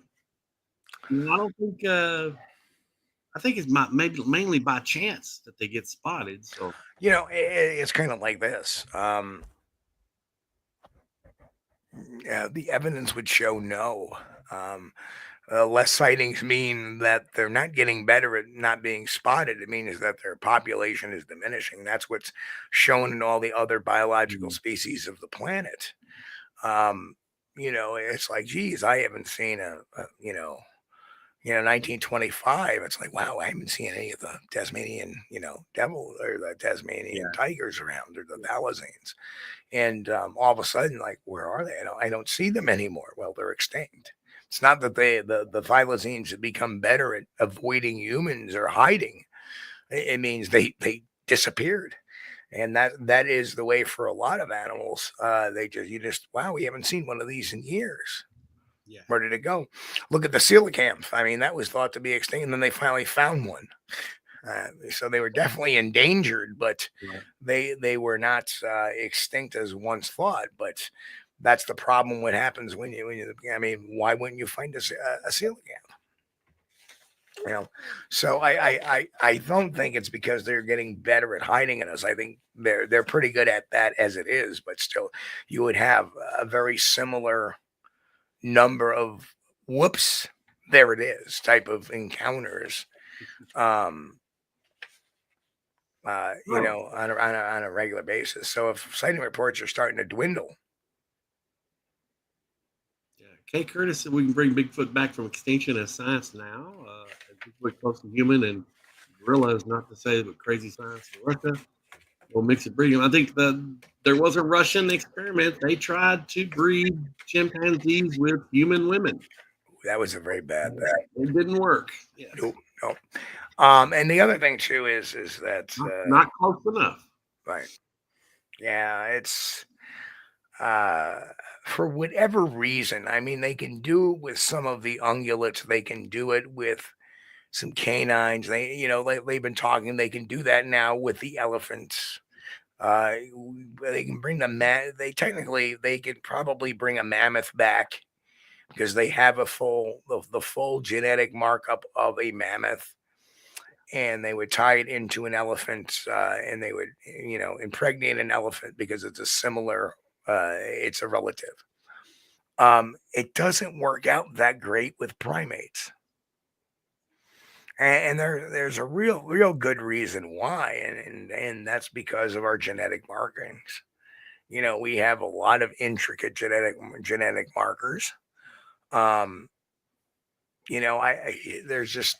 I don't think. I think it's maybe mainly by chance that they get spotted. So it's kind of like this. The evidence would show no. Less sightings mean that they're not getting better at not being spotted. It means that their population is diminishing. That's what's shown in all the other biological species of the planet. It's like, geez, I haven't seen 1925. It's like, wow, I haven't seen any of the Tasmanian, devil or the Tasmanian tigers around or the thylacines. And all of a sudden, like, where are they? I don't see them anymore. Well, they're extinct. It's not that the thylacines have become better at avoiding humans or hiding. It means they disappeared. And that is the way for a lot of animals. Wow, we haven't seen one of these in years. Yeah. Where did it go? Look at the coelacanths. I mean, that was thought to be extinct, and then they finally found one. So they were definitely endangered, but they were not extinct as once thought. But that's the problem. What happens when you why wouldn't you find a coelacanth? So I don't think it's because they're getting better at hiding in us. I think they're pretty good at that as it is, but still, you would have a very similar number of whoops, there it is type of encounters. On a regular basis. So if sighting reports are starting to dwindle. Yeah. Kay Curtis said we can bring Bigfoot back from extinction as science now. Bigfoot close to human and gorilla is not to say but crazy science in Russia. We'll mix it breeding. I think there was a Russian experiment. They tried to breed chimpanzees with human women. That was a very bad thing. It didn't work. Yes. Nope. And the other thing too is that not close enough. Right. Yeah, it's for whatever reason. I mean, they can do it with some of the ungulates. They can do it with some canines. They've been talking. They can do that now with the elephants. They can bring they could probably bring a mammoth back because they have the full genetic markup of a mammoth. And they would tie it into an elephant, and they would, impregnate an elephant because it's it's a relative. It doesn't work out that great with primates. And there's a real good reason why. And that's because of our genetic markings. We have a lot of intricate genetic markers. There's just,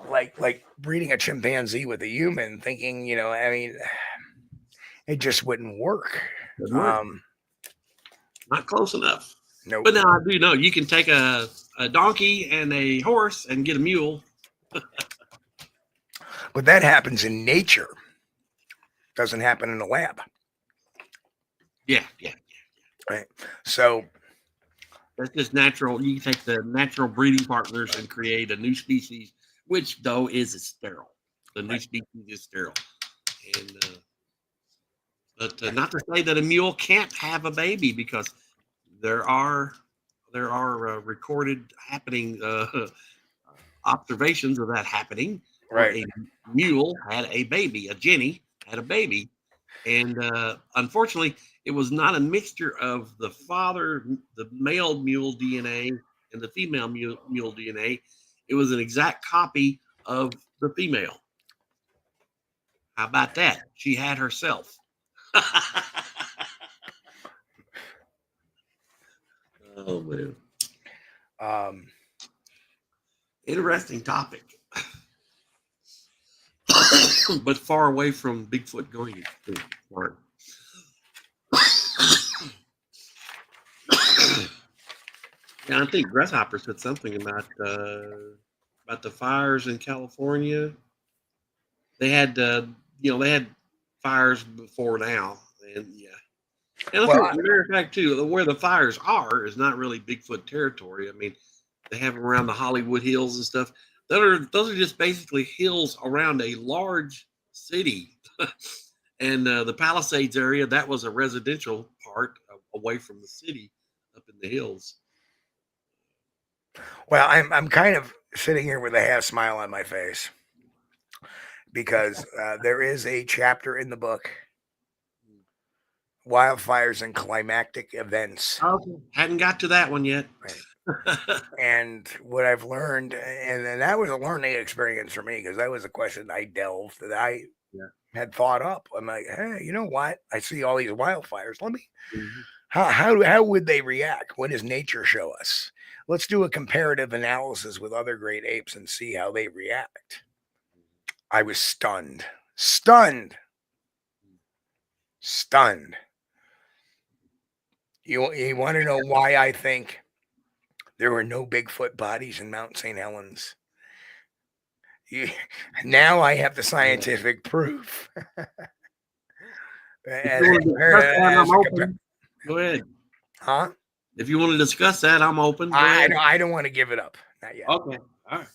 like breeding a chimpanzee with a human, thinking, it just wouldn't work. Not close enough. No. Nope. But now I do know you can take a donkey and a horse and get a mule. But that happens in nature. Doesn't happen in a lab. Yeah. Right. So that's just natural. You can take the natural breeding partners and create a new species, which though is sterile. The new species is sterile, and but not to say that a mule can't have a baby, because there are recorded happening observations of that happening. Right, a mule had a baby, a Jenny had a baby, and unfortunately, it was not a mixture of the male mule DNA and the female mule DNA. It was an exact copy of the female. How about that? She had herself. Oh man. Interesting topic. But far away from Bigfoot going extinct. Yeah, I think Grasshopper said something about the fires in California. They had they had fires before now, and and as a matter of fact too, where the fires are is not really Bigfoot territory. I mean, they have them around the Hollywood Hills and stuff. Those are just basically hills around a large city, and the Palisades area, that was a residential part. part away from the city, up in the hills. Well, I'm kind of sitting here with a half smile on my face because there is a chapter in the book, Wildfires and Climactic Events. Okay. Hadn't got to that one yet. Right. And what I've learned, and that was a learning experience for me because that was a question I delved that I had thought up. I'm like, hey, you know what? I see all these wildfires. Let me, how would they react? What does nature show us? Let's do a comparative analysis with other great apes and see how they react. I was stunned. You want to know why I think there were no Bigfoot bodies in Mount St. Helens? Now I have the scientific proof. Go ahead. Huh? If you want to discuss that, I'm open. I don't want to give it up. Not yet. Okay. All right.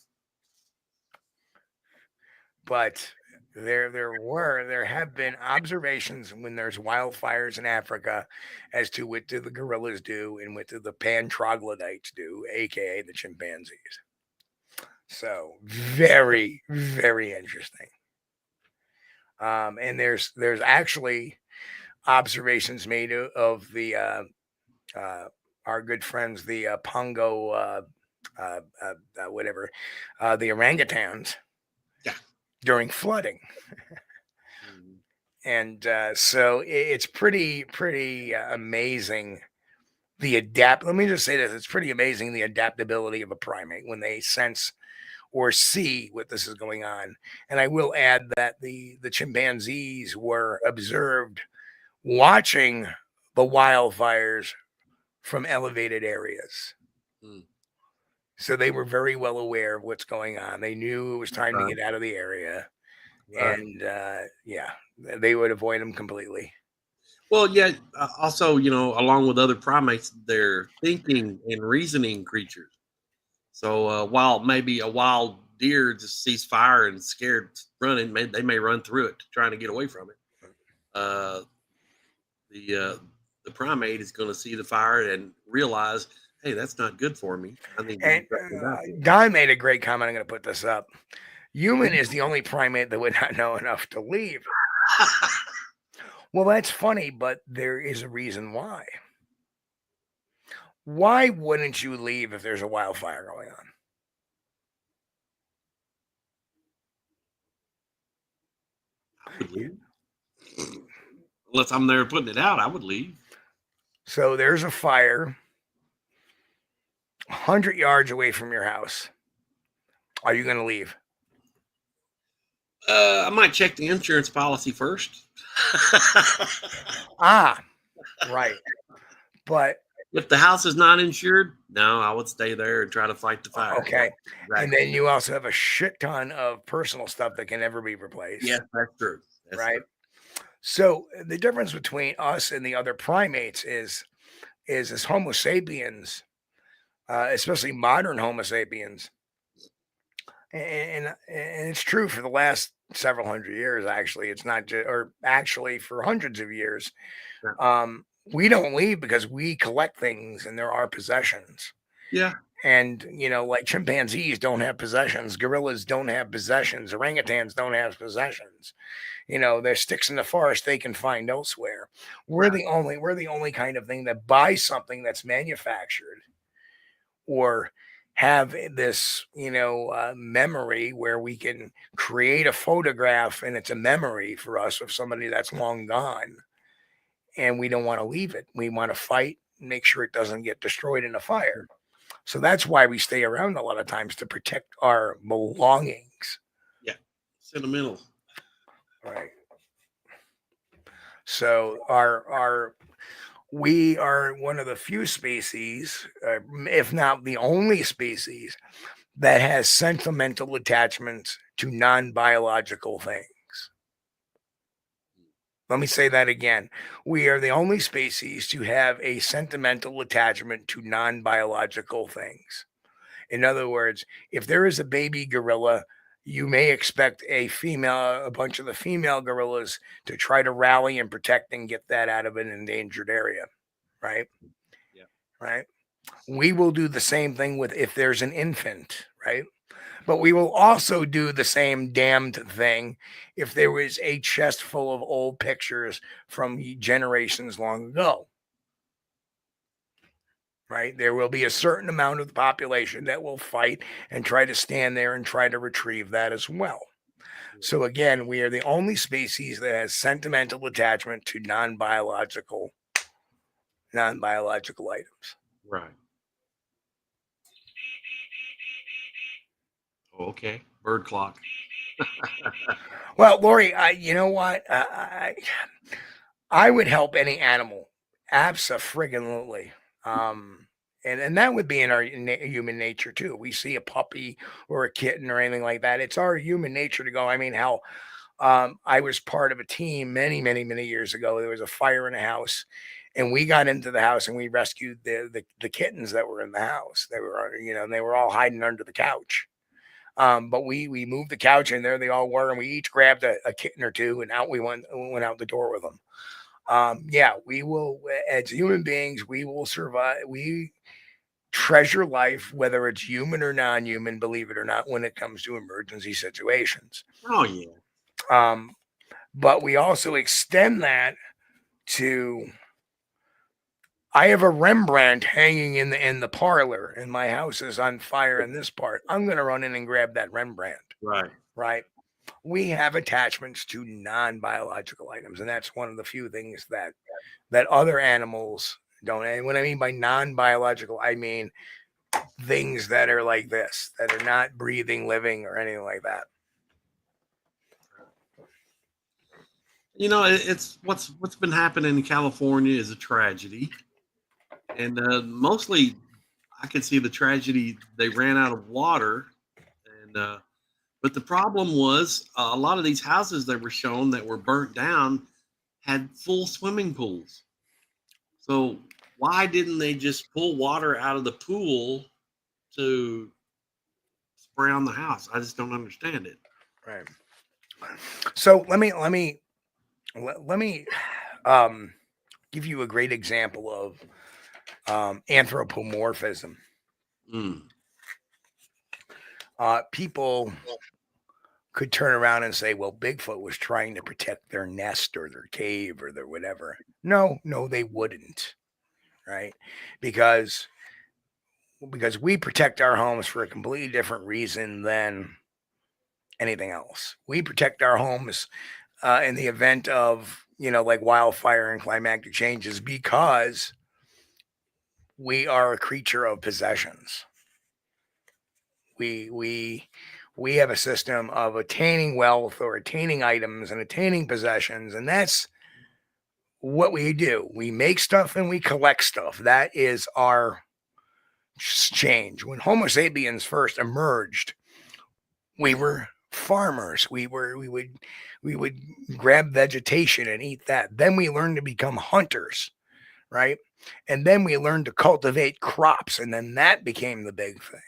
But there have been observations when there's wildfires in Africa as to what do the gorillas do and what do the pan troglodytes do, aka the chimpanzees. So very, very interesting. And there's actually observations made of the our good friends, the Pongo whatever, the orangutans. Yeah. During flooding. And so it's pretty amazing let me just say this, it's pretty amazing the adaptability of a primate when they sense or see what this is going on. And I will add that the chimpanzees were observed watching the wildfires from elevated areas. So they were very well aware of what's going on. They knew it was time to get out of the area. And they would avoid them completely. Well, yeah. Also, along with other primates, they're thinking and reasoning creatures. So while maybe a wild deer just sees fire and scared running, they may run through it trying to get away from it. The primate is going to see the fire and realize, hey, that's not good for me. I think. And Don made a great comment. I'm going to put this up. Human is the only primate that would not know enough to leave. Well, that's funny, but there is a reason why. Why wouldn't you leave if there's a wildfire going on? I would leave. Unless I'm there putting it out, I would leave. So there's a fire 100 yards away from your house. Are you going to leave? I might check the insurance policy first. Right. But if the house is not insured, no, I would stay there and try to fight the fire. Okay. Right. And then you also have a shit ton of personal stuff that can never be replaced. Yeah, that's true. That's right. True. So the difference between us and the other primates is as Homo sapiens, especially modern Homo sapiens, and it's true for the last several hundred years. Actually, it's not just, or actually for hundreds of years. We don't leave because we collect things and they're our possessions. Yeah. And, like chimpanzees don't have possessions. Gorillas don't have possessions. Orangutans don't have possessions. There's sticks in the forest they can find elsewhere. We're the only kind of thing that buys something that's manufactured or have this, memory where we can create a photograph and it's a memory for us of somebody that's long gone. And we don't want to leave it. We want to fight and make sure it doesn't get destroyed in a fire. So that's why we stay around a lot of times, to protect our belongings. Yeah. Sentimental. Right. So we are one of the few species, if not the only species, that has sentimental attachments to non-biological things. Let me say that again. We are the only species to have a sentimental attachment to non-biological things. In other words, if there is a baby gorilla you may expect a bunch of the female gorillas to try to rally and protect and get that out of an endangered area, right? Yeah. Right. We will do the same thing with if there's an infant, right? But we will also do the same damned thing if there was a chest full of old pictures from generations long ago. Right? There will be a certain amount of the population that will fight and try to stand there and try to retrieve that as well. So again, we are the only species that has sentimental attachment to non-biological items. Right. Oh, okay. Bird clock. Well, Lori, you know what? I would help any animal, abso-friggin-lutely. And that would be in our human nature too. We see a puppy or a kitten or anything like that. It's our human nature to go. I mean, how I was part of a team many, many, many years ago. There was a fire in a house, and we got into the house and we rescued the kittens that were in the house. They were, they were all hiding under the couch. But we moved the couch in there. They all were, and we each grabbed a kitten or two, and out we went out the door with them. Yeah, we will, as human beings, we will survive. We treasure life, whether it's human or non-human, believe it or not, when it comes to emergency situations. Oh yeah. But we also extend that to. I have a Rembrandt hanging in the parlor, and my house is on fire in this part. I'm going to run in and grab that Rembrandt. Right. Right. We have attachments to non-biological items, and that's one of the few things that other animals don't. And what I mean by non-biological, I mean things that are like this, that are not breathing, living, or anything like that. It's what's been happening in California is a tragedy, and mostly I could see the tragedy. They ran out of water, and but the problem was a lot of these houses that were shown that were burnt down had full swimming pools. So why didn't they just pull water out of the pool to spray on the house? I just don't understand it. Right. So let me give you a great example of anthropomorphism. People could turn around and say, well, Bigfoot was trying to protect their nest or their cave or their whatever. No, they wouldn't. Right? Because we protect our homes for a completely different reason than anything else. We protect our homes in the event of, like wildfire and climatic changes, because we are a creature of possessions. We have a system of attaining wealth or attaining items and attaining possessions, and that's what we do. We make stuff and we collect stuff. That is our change. When Homo sapiens first emerged, we were farmers. We would grab vegetation and eat that. Then we learned to become hunters, right? And then we learned to cultivate crops, and then that became the big thing.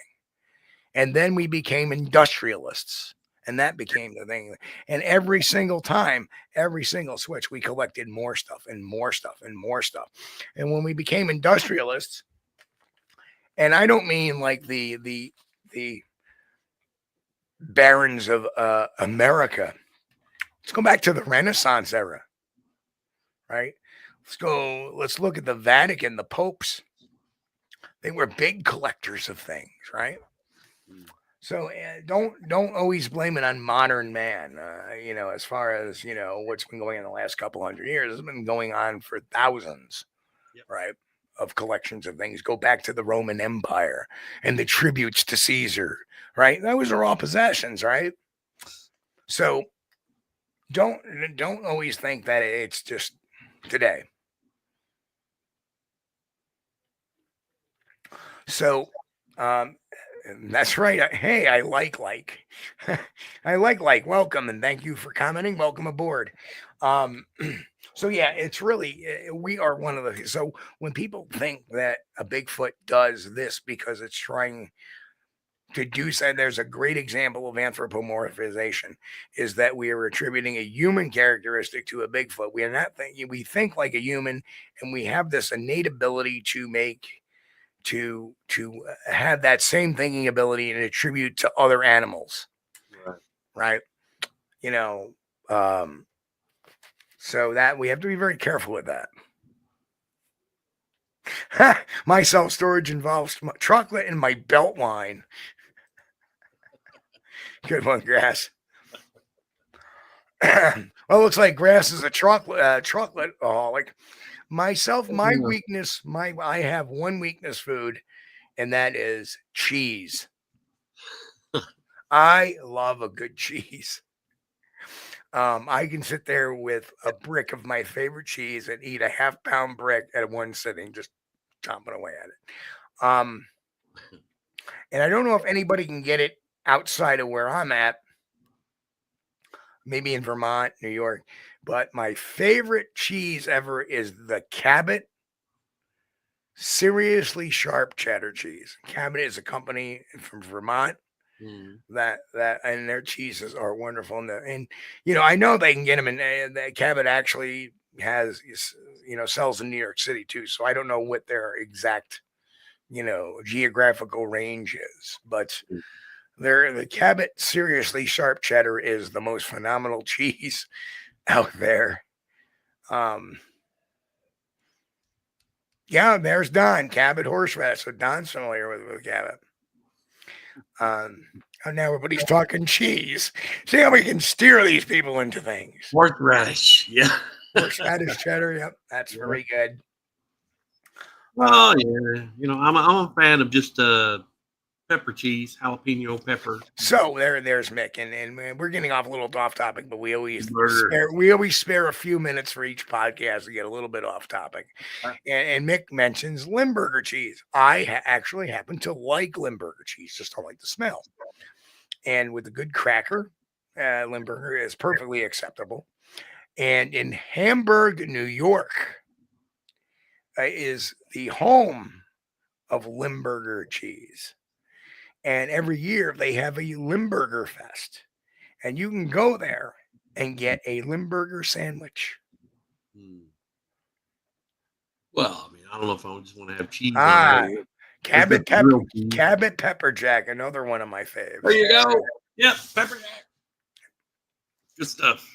And then we became industrialists, and that became the thing. And every single time, every single switch, we collected more stuff and more stuff and more stuff. And when we became industrialists, and I don't mean like the barons of America. Let's go back to the Renaissance era, right? Let's look at the Vatican, the popes. They were big collectors of things, right? So don't always blame it on modern man. As far as what's been going on in the last couple hundred years, it's been going on for thousands, right? Of collections of things. Go back to the Roman Empire and the tributes to Caesar, right? Those are all possessions, right? So don't always think that it's just today. So that's right. Hey, I like I like welcome, and thank you for commenting. Welcome aboard. So yeah, it's really, we are one of the, so when people think that a Bigfoot does this because it's trying to do so. There's a great example of anthropomorphization, is that we are attributing a human characteristic to a Bigfoot. We are not thinking, we think like a human, and we have this innate ability to have that same thinking ability and attribute to other animals. Right. You know, so that we have to be very careful with that. My self-storage involves my chocolate and my belt line. Good one, Grass. Well, it looks like Grass is a chocolate-aholic. Myself, my weakness, I have one weakness food, and that is cheese. I love a good cheese. I can sit there with a brick of my favorite cheese and eat a half-pound brick at one sitting, just chomping away at it. And I don't know if anybody can get it outside of where I'm at, maybe in Vermont, New York, but my favorite cheese ever is the Cabot Seriously Sharp Cheddar cheese. Cabot is a company from Vermont. That and their cheeses are wonderful, and you know, I know they can get them in. That Cabot actually has, you know, sells in New York City too. So I don't know what their exact, you know, geographical range is, but the Cabot Seriously Sharp Cheddar is the most phenomenal cheese out there. Yeah, there's Don, Cabot horseradish. So Don's familiar with Cabot. And now everybody's talking cheese. See how we can steer these people into things. Horseradish, yeah. Horseradish cheddar, yep, that's very good. Oh yeah, you know, I'm a fan of just pepper cheese, jalapeno pepper. So there's Mick, and we're getting off a little off topic, but we always spare a few minutes for each podcast to get a little bit off topic. And Mick mentions Limburger cheese. I actually happen to like Limburger cheese, just don't like the smell. And with a good cracker, Limburger is perfectly acceptable. And in Hamburg, New York, is the home of Limburger cheese. And every year they have a Limburger Fest. And you can go there and get a Limburger sandwich. Well, I mean, I don't know if I just want to have cheese. Cabot Pepper Jack, another one of my faves. There you go. Yep, pepper jack. Good stuff.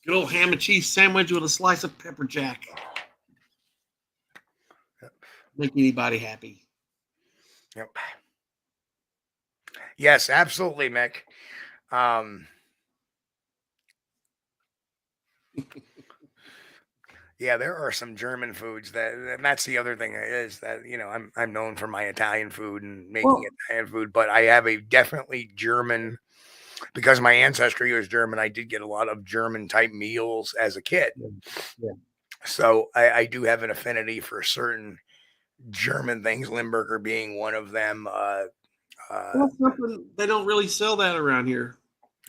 Good old ham and cheese sandwich with a slice of pepper jack. Yep. Make anybody happy. Yep. Yes, absolutely, Mick. Yeah, there are some German foods that's the other thing is that, you know, I'm known for my Italian food and making Italian food, but I have a definitely German, because my ancestry was German. I did get a lot of German type meals as a kid. Yeah. So I do have an affinity for certain German things, Limburger being one of them. They don't really sell that around here.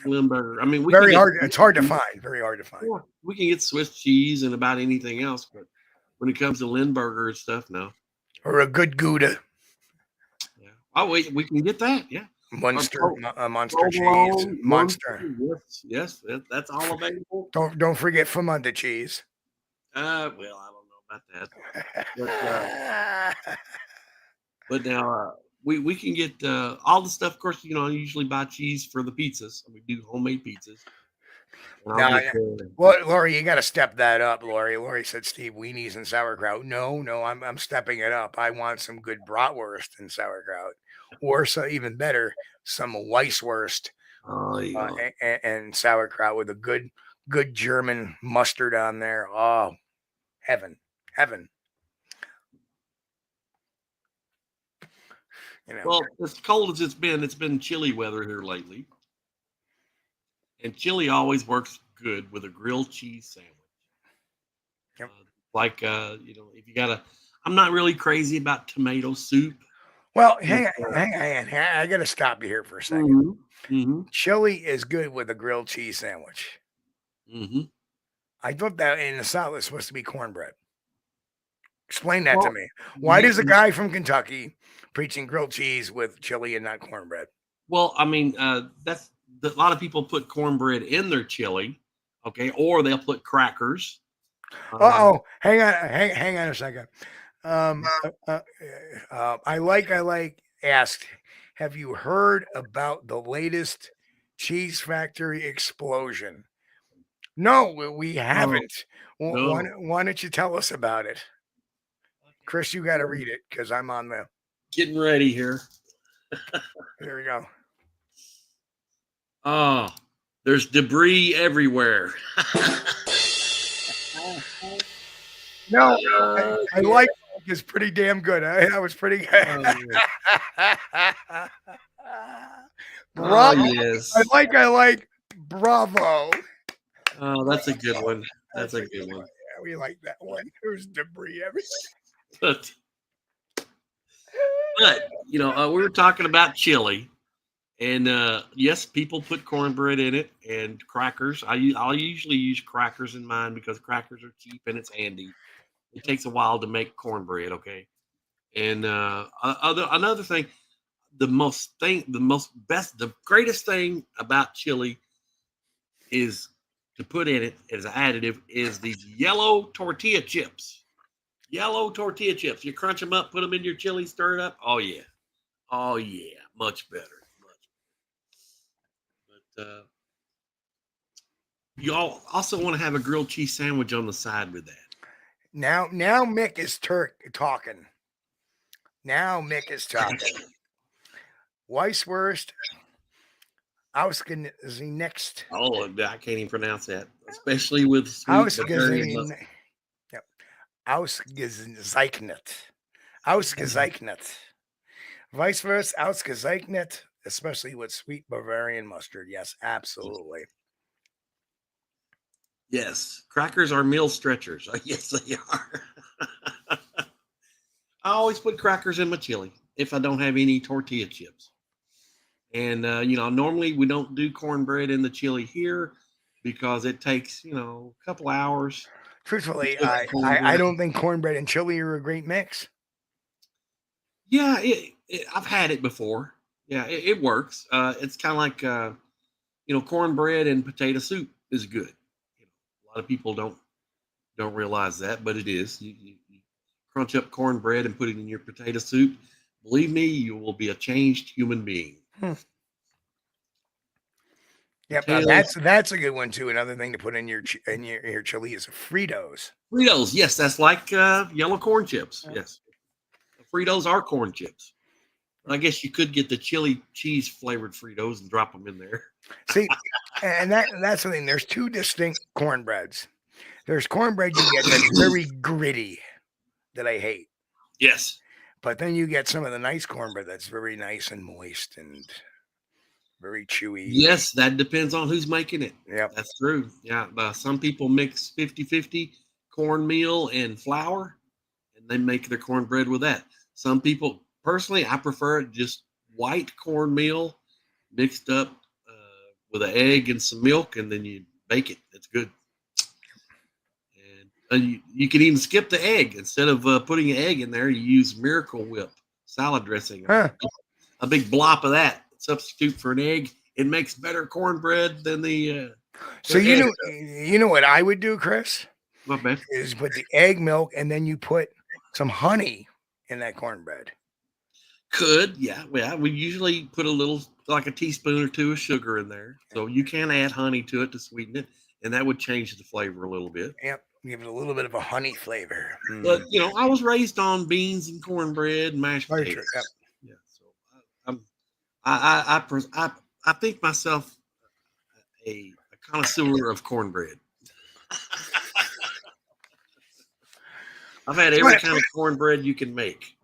Limburger. I mean, it's hard to find. Very hard to find. Yeah, we can get Swiss cheese and about anything else, but when it comes to Limburger and stuff, no. Or a good Gouda. Yeah. Oh, wait, we can get that. Yeah. Monster cheese. Monster. Yes, that's all available. Don't forget Famunda cheese. Well, I don't know about that. But now we can get all the stuff. Of course, you know, I usually buy cheese for the pizzas. We do homemade pizzas. Well, Lori, you got to step that up, Lori. Lori said, Steve, weenies and sauerkraut. No, I'm stepping it up. I want some good bratwurst and sauerkraut, or so even better, some Weisswurst and sauerkraut with a good German mustard on there. Oh, heaven. You know. Well, as cold as it's been chilly weather here lately. And chili always works good with a grilled cheese sandwich. Yep. You know, if you I'm not really crazy about tomato soup. Well, hang on. I got to stop you here for a second. Mm-hmm. Chili is good with a grilled cheese sandwich. Mm-hmm. I thought that in the South it's supposed to be cornbread. Explain that to me. Why does a guy from Kentucky preaching grilled cheese with chili and not cornbread. Well, I mean, that's a lot of people put cornbread in their chili, okay, or they'll put crackers. Hang on a second. I like asked, have you heard about the latest cheese factory explosion? No, we haven't. No. Why don't you tell us about it? Chris, you got to read it because I'm on the. Getting ready here. Here we go. Oh, there's debris everywhere. No, I like it. It's pretty damn good. I was pretty good. Bravo. Yes. I like. Bravo. Oh, that's a good one. That's a good one. Yeah, we like that one. There's debris everywhere. But you know, we were talking about chili, and yes, people put cornbread in it and crackers. I'll usually use crackers in mine because crackers are cheap and it's handy. It takes a while to make cornbread, okay? And another thing, the greatest thing about chili is to put in it as an additive is these yellow tortilla chips. Yellow tortilla chips. You crunch them up, put them in your chili, stir it up. Oh yeah, much better. But you all also want to have a grilled cheese sandwich on the side with that. Now Mick is talking. Now Mick is talking. Weisswurst. Ausgenext. Oh, I can't even pronounce that, especially with sweet Bavarian mustard. Yep. Ausgezeichnet. Weisswurst, ausgezeichnet, especially with sweet Bavarian mustard. Yes, absolutely. Yes, crackers are meal stretchers. Yes, they are. I always put crackers in my chili if I don't have any tortilla chips. And, you know, normally we don't do cornbread in the chili here because it takes, you know, a couple hours. Truthfully, I don't think cornbread and chili are a great mix. Yeah, I've had it before. Yeah, it works. It's kind of like, you know, cornbread and potato soup is good. You know, a lot of people don't realize that, but it is. You crunch up cornbread and put it in your potato soup. Believe me, you will be a changed human being. Yep, that's a good one too. Another thing to put in your chili is Fritos. Fritos, yes, that's like yellow corn chips. Yes, Fritos are corn chips. I guess you could get the chili cheese flavored Fritos and drop them in there. See, and that's the thing. There's two distinct cornbreads. There's cornbread you get that's very gritty that I hate. Yes. But then you get some of the nice cornbread that's very nice and moist and very chewy. Yes, that depends on who's making it. Yeah, that's true. Yeah, some people mix 50-50 cornmeal and flour, and they make their cornbread with that. Some people, personally, I prefer it just white cornmeal mixed up with an egg and some milk, and then you bake it. It's good. And you can even skip the egg. Instead of putting an egg in there, you use Miracle Whip salad dressing. Huh. A big blop of that. Substitute for an egg. It makes better cornbread than the. So you know what I would do, Chris? What, man? Is put the egg milk and then you put some honey in that cornbread. Could, yeah. We usually put a little, like a teaspoon or two of sugar in there. So you can add honey to it to sweeten it, and that would change the flavor a little bit. Yep. Give it a little bit of a honey flavor. But, you know, I was raised on beans and cornbread and mashed potatoes. Yep. Yeah. So I think myself a connoisseur of cornbread. I've had every kind of cornbread you can make.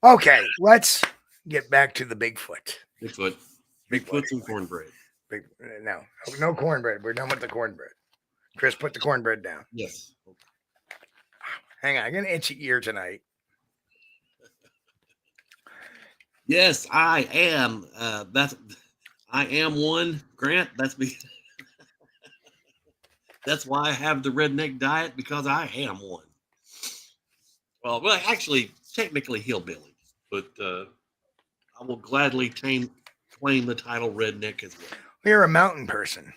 Okay, let's get back to the Bigfoot. Bigfoot and cornbread. No cornbread. We're done with the cornbread. Chris, put the cornbread down. Yes. Hang on, I got an itchy ear tonight. Yes, I am. I am one, Grant. That's why I have the redneck diet, because I am one. Well, actually, technically hillbilly, but I will gladly claim the title redneck as well. You're a mountain person.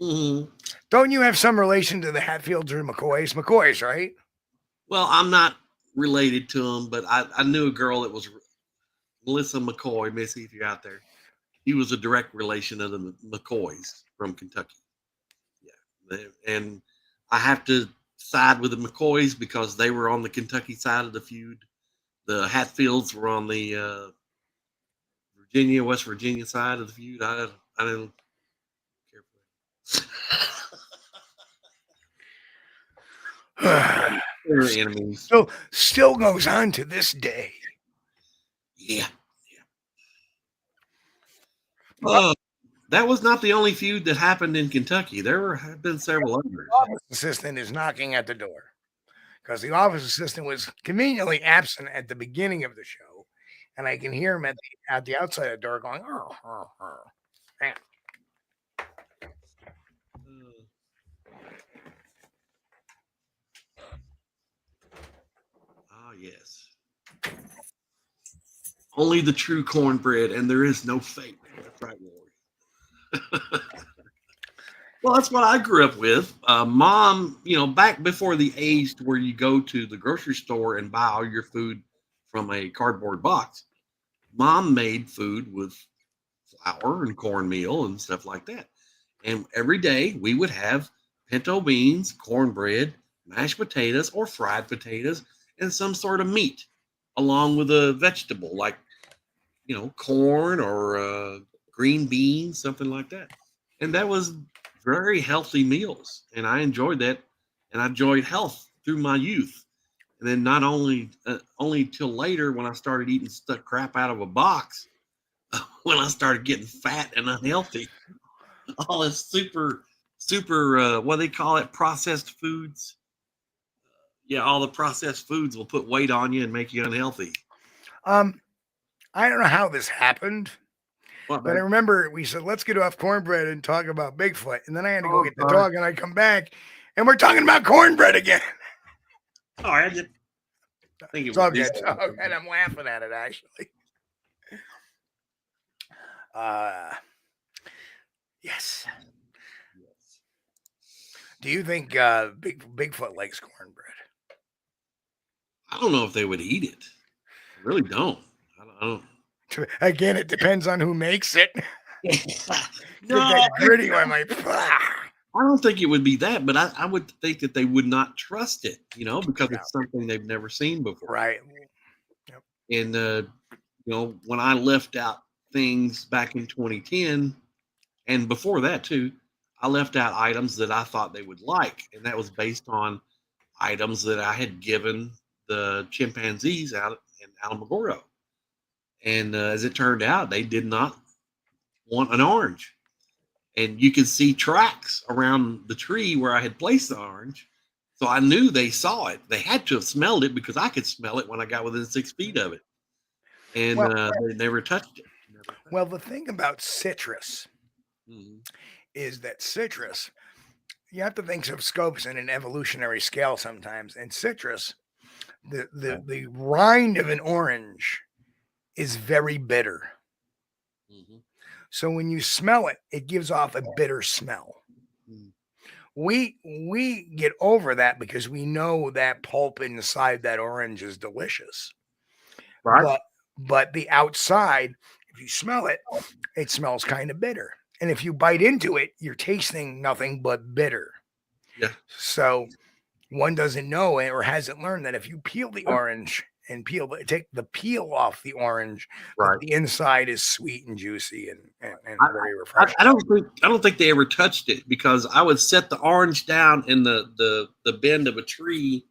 Mm-hmm. Don't you have some relation to the Hatfields or McCoys? McCoys, right? Well, I'm not related to them, but I knew a girl that was Melissa McCoy. Missy, if you're out there, he was a direct relation of the McCoys from Kentucky. Yeah, and I have to side with the McCoys because they were on the Kentucky side of the feud. The Hatfields were on the West Virginia side of the feud. I didn't care for that. They're enemies. Still goes on to this day. Yeah. That was not the only feud that happened in Kentucky. There have been several others. The office assistant is knocking at the door because the office assistant was conveniently absent at the beginning of the show, and I can hear him at the outside of the door going, "Oh, oh, oh." Man. Yes. Only the true cornbread, and there is no fake. That's right, Lori. Well, that's what I grew up with. Mom, back before the age where you go to the grocery store and buy all your food from a cardboard box, Mom made food with flour and cornmeal and stuff like that. And every day we would have pinto beans, cornbread, mashed potatoes or fried potatoes, and some sort of meat along with a vegetable like, corn or green beans, something like that. And that was very healthy meals. And I enjoyed that. And I enjoyed health through my youth. And then not only till later when I started eating stuck crap out of a box, when I started getting fat and unhealthy, all this super, what do they call it? Processed foods. Yeah, all the processed foods will put weight on you and make you unhealthy. I don't know how this happened, but I remember we said, let's get off cornbread and talk about Bigfoot. And then I had to go get the dog, and I come back, and we're talking about cornbread again. Oh, I think it's all good. And I'm laughing at it, actually. Yes. Do you think Bigfoot likes cornbread? I don't know if they would eat it. I really don't. I don't. Again, it depends on who makes it. No, that gritty one, like. I don't think it would be that, but I would think that they would not trust it, because it's something they've never seen before. Right. Yep. And when I left out things back in 2010, and before that too, I left out items that I thought they would like, and that was based on items that I had given the chimpanzees out in Alamogordo. And as it turned out, they did not want an orange. And you could see tracks around the tree where I had placed the orange. So I knew they saw it. They had to have smelled it because I could smell it when I got within 6 feet of it. And they never touched it. Well, the thing about citrus is that citrus, you have to think of scopes in an evolutionary scale sometimes. And citrus, the rind of an orange is very bitter. So when you smell it, it gives off a bitter smell. We get over that because we know that pulp inside that orange is delicious. Right. But the outside, if you smell it, it smells kind of bitter. And if you bite into it, you're tasting nothing but bitter. Yeah. So one doesn't know or hasn't learned that if you peel the orange and take the peel off the orange, right, the inside is sweet and juicy and very refreshing. I don't think they ever touched it because I would set the orange down in the bend of a tree,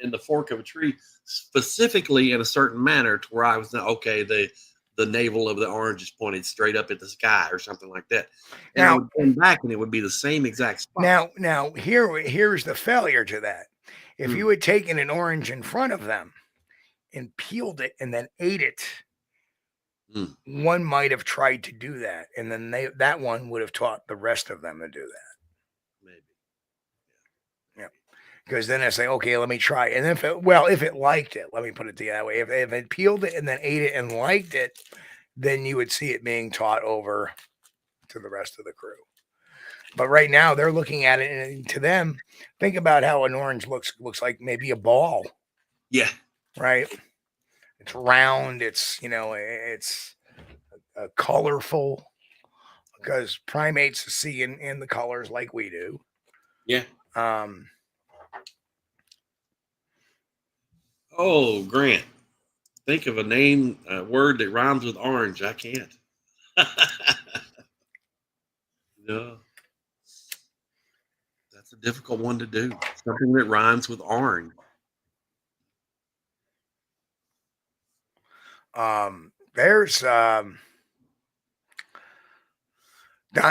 in the fork of a tree, specifically in a certain manner to where I was okay. The navel of the orange is pointed straight up at the sky or something like that. And I would come back and it would be the same exact spot. Now here's the failure to that. If you had taken an orange in front of them and peeled it and then ate it, one might have tried to do that. And then that one would have taught the rest of them to do that. Maybe. Yeah. Because then I say, okay, let me try. And if it liked it, let me put it that way. If it peeled it and then ate it and liked it, then you would see it being taught over to the rest of the crew. But right now they're looking at it, and to them, think about how an orange looks like maybe a ball. Yeah. Right. It's round. It's, it's colorful, because primates see in the colors like we do. Yeah. Oh, Grant, think of a word that rhymes with orange. I can't. No. That's a difficult one to do. Something that rhymes with orange. There's Don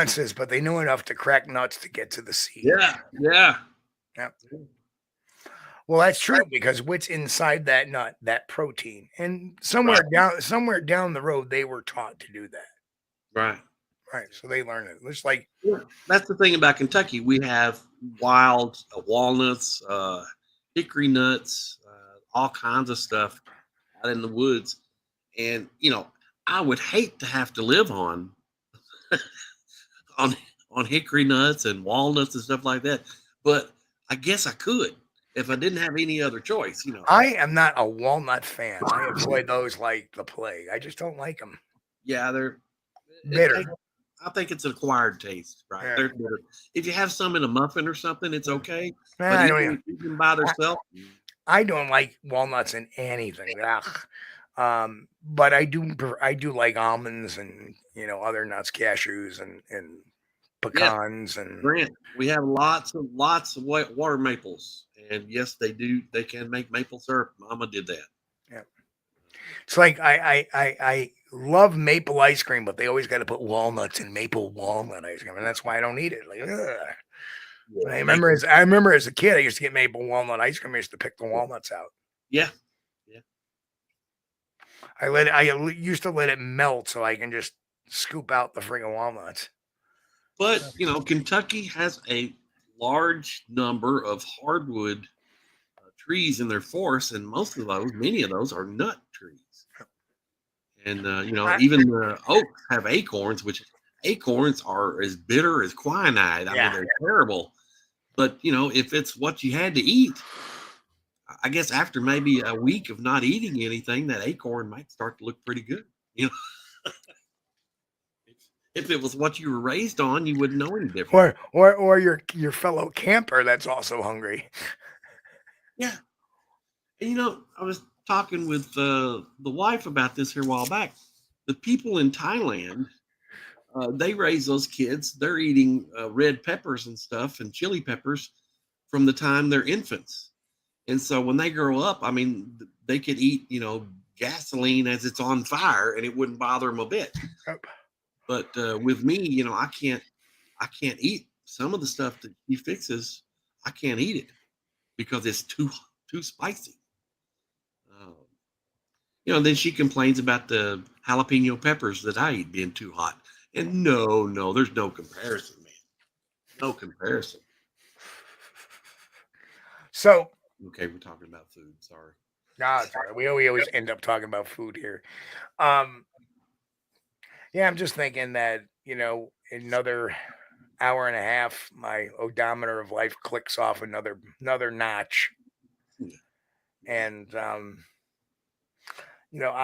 says, but they know enough to crack nuts to get to the seed. Yeah. Well, that's true, because what's inside that nut, that protein, and somewhere down the road, they were taught to do that. Right. So they learn it. It's like, that's the thing about Kentucky. We have wild walnuts, hickory nuts, all kinds of stuff out in the woods. And, I would hate to have to live on hickory nuts and walnuts and stuff like that. But I guess I could if I didn't have any other choice, I am not a walnut fan. I avoid those like the plague. I just don't like them. Yeah, they're bitter. I think it's an acquired taste, right? Yeah. They're bitter. If you have some in a muffin or something, it's okay. I But even by themselves, I don't like walnuts in anything. But I do like almonds and other nuts, cashews and pecans and. Grant, we have lots of water maples, and yes, they do. They can make maple syrup. Mama did that. Yeah, it's like I love maple ice cream, but they always got to put walnuts in maple walnut ice cream, and that's why I don't eat it. Like, yeah, I remember as a kid, I used to get maple walnut ice cream. I used to pick the walnuts out. Yeah. I used to let it melt so I can just scoop out the friggin' walnuts. But Kentucky has a large number of hardwood trees in their forests, and many of those are nut trees. And even the oaks have acorns, which acorns are as bitter as quinine. I mean, they're terrible. But if it's what you had to eat, I guess after maybe a week of not eating anything, that acorn might start to look pretty good. If it was what you were raised on, you wouldn't know any different. Or your fellow camper that's also hungry. Yeah. And I was talking with the wife about this here a while back. The people in Thailand, they raise those kids. They're eating red peppers and stuff and chili peppers from the time they're infants. And so when they grow up, I mean, they could eat, gasoline as it's on fire, and it wouldn't bother them a bit. Yep. But with me, I can't eat some of the stuff that he fixes. I can't eat it because it's too spicy. Then she complains about the jalapeno peppers that I eat being too hot. And no, there's no comparison, man. No comparison. So. Okay, we're talking about food. Sorry. No, sorry. We always end up talking about food here. Yeah, I'm just thinking that, in another hour and a half, my odometer of life clicks off another notch. And, I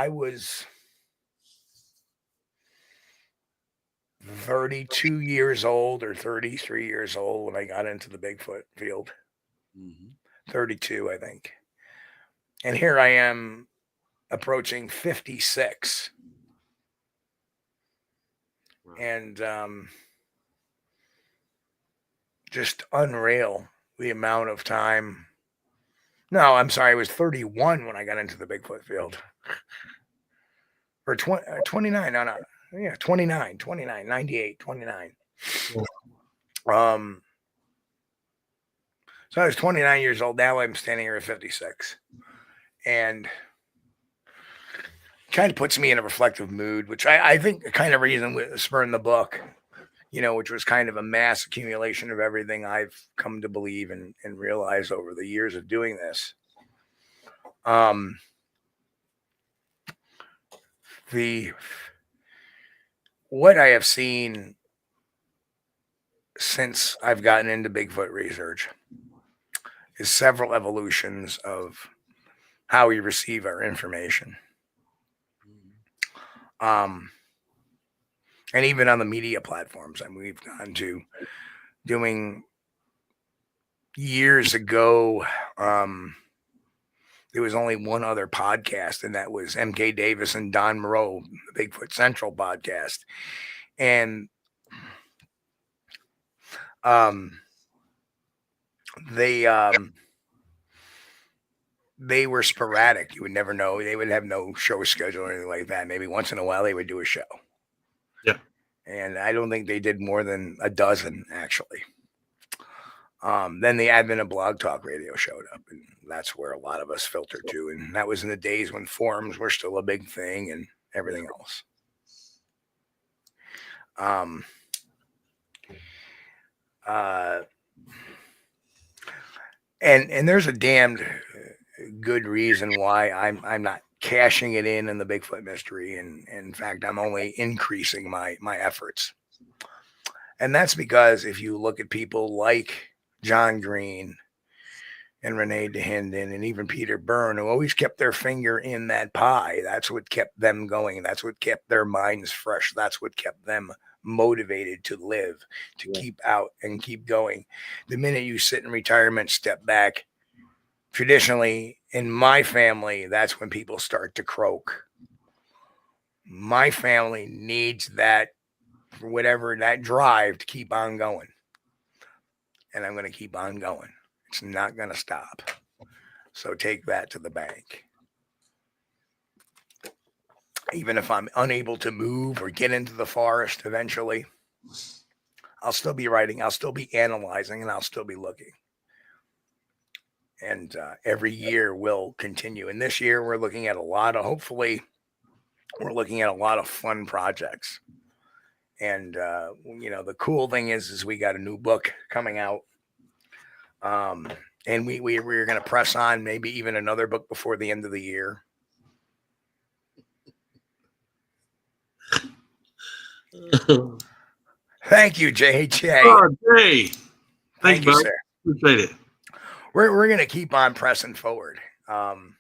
was 32 years old or 33 years old when I got into the Bigfoot field. 32, I think. And here I am approaching 56. And just unreal the amount of time. No, I'm sorry. I was 31 when I got into the Bigfoot field. Or 29. No. Yeah, 29, 98, 29. So I was 29 years old. Now I'm standing here at 56. And kind of puts me in a reflective mood, which I think the kind of reason spurring the book, which was kind of a mass accumulation of everything I've come to believe and realize over the years of doing this. What I have seen since I've gotten into Bigfoot research is several evolutions of how we receive our information. And even on the media platforms, I mean, we've gone to doing years ago. There was only one other podcast, and that was MK Davis and Don Moreau, the Bigfoot Central podcast. And they were sporadic. You would never know. They would have no show schedule or anything like that. Maybe once in a while they would do a show. Yeah. And I don't think they did more than a dozen, actually. Then the advent of Blog Talk Radio showed up, and that's where a lot of us filtered to. And that was in the days when forums were still a big thing and everything else. And there's a damned good reason why I'm not cashing it in the Bigfoot mystery, and in fact I'm only increasing my efforts. And that's because if you look at people like John Green and Renee DeHinden and even Peter Byrne, who always kept their finger in that pie, that's what kept them going. That's what kept their minds fresh. That's what kept them motivated to live, to keep out and keep going. The minute you sit in retirement, step back, traditionally in my family, that's when people start to croak. My family needs that, whatever, that drive to keep on going. And I'm going to keep on going. It's not going to stop. So take that to the bank. Even if I'm unable to move or get into the forest eventually, I'll still be writing, I'll still be analyzing, and I'll still be looking. And every year will continue. And this year we're looking at hopefully we're looking at a lot of fun projects. And, the cool thing is we got a new book coming out. And we're going to press on maybe even another book before the end of the year. Thank you, JJ. Oh, Jay. Thank you, sir. Appreciate it. We're going to keep on pressing forward. And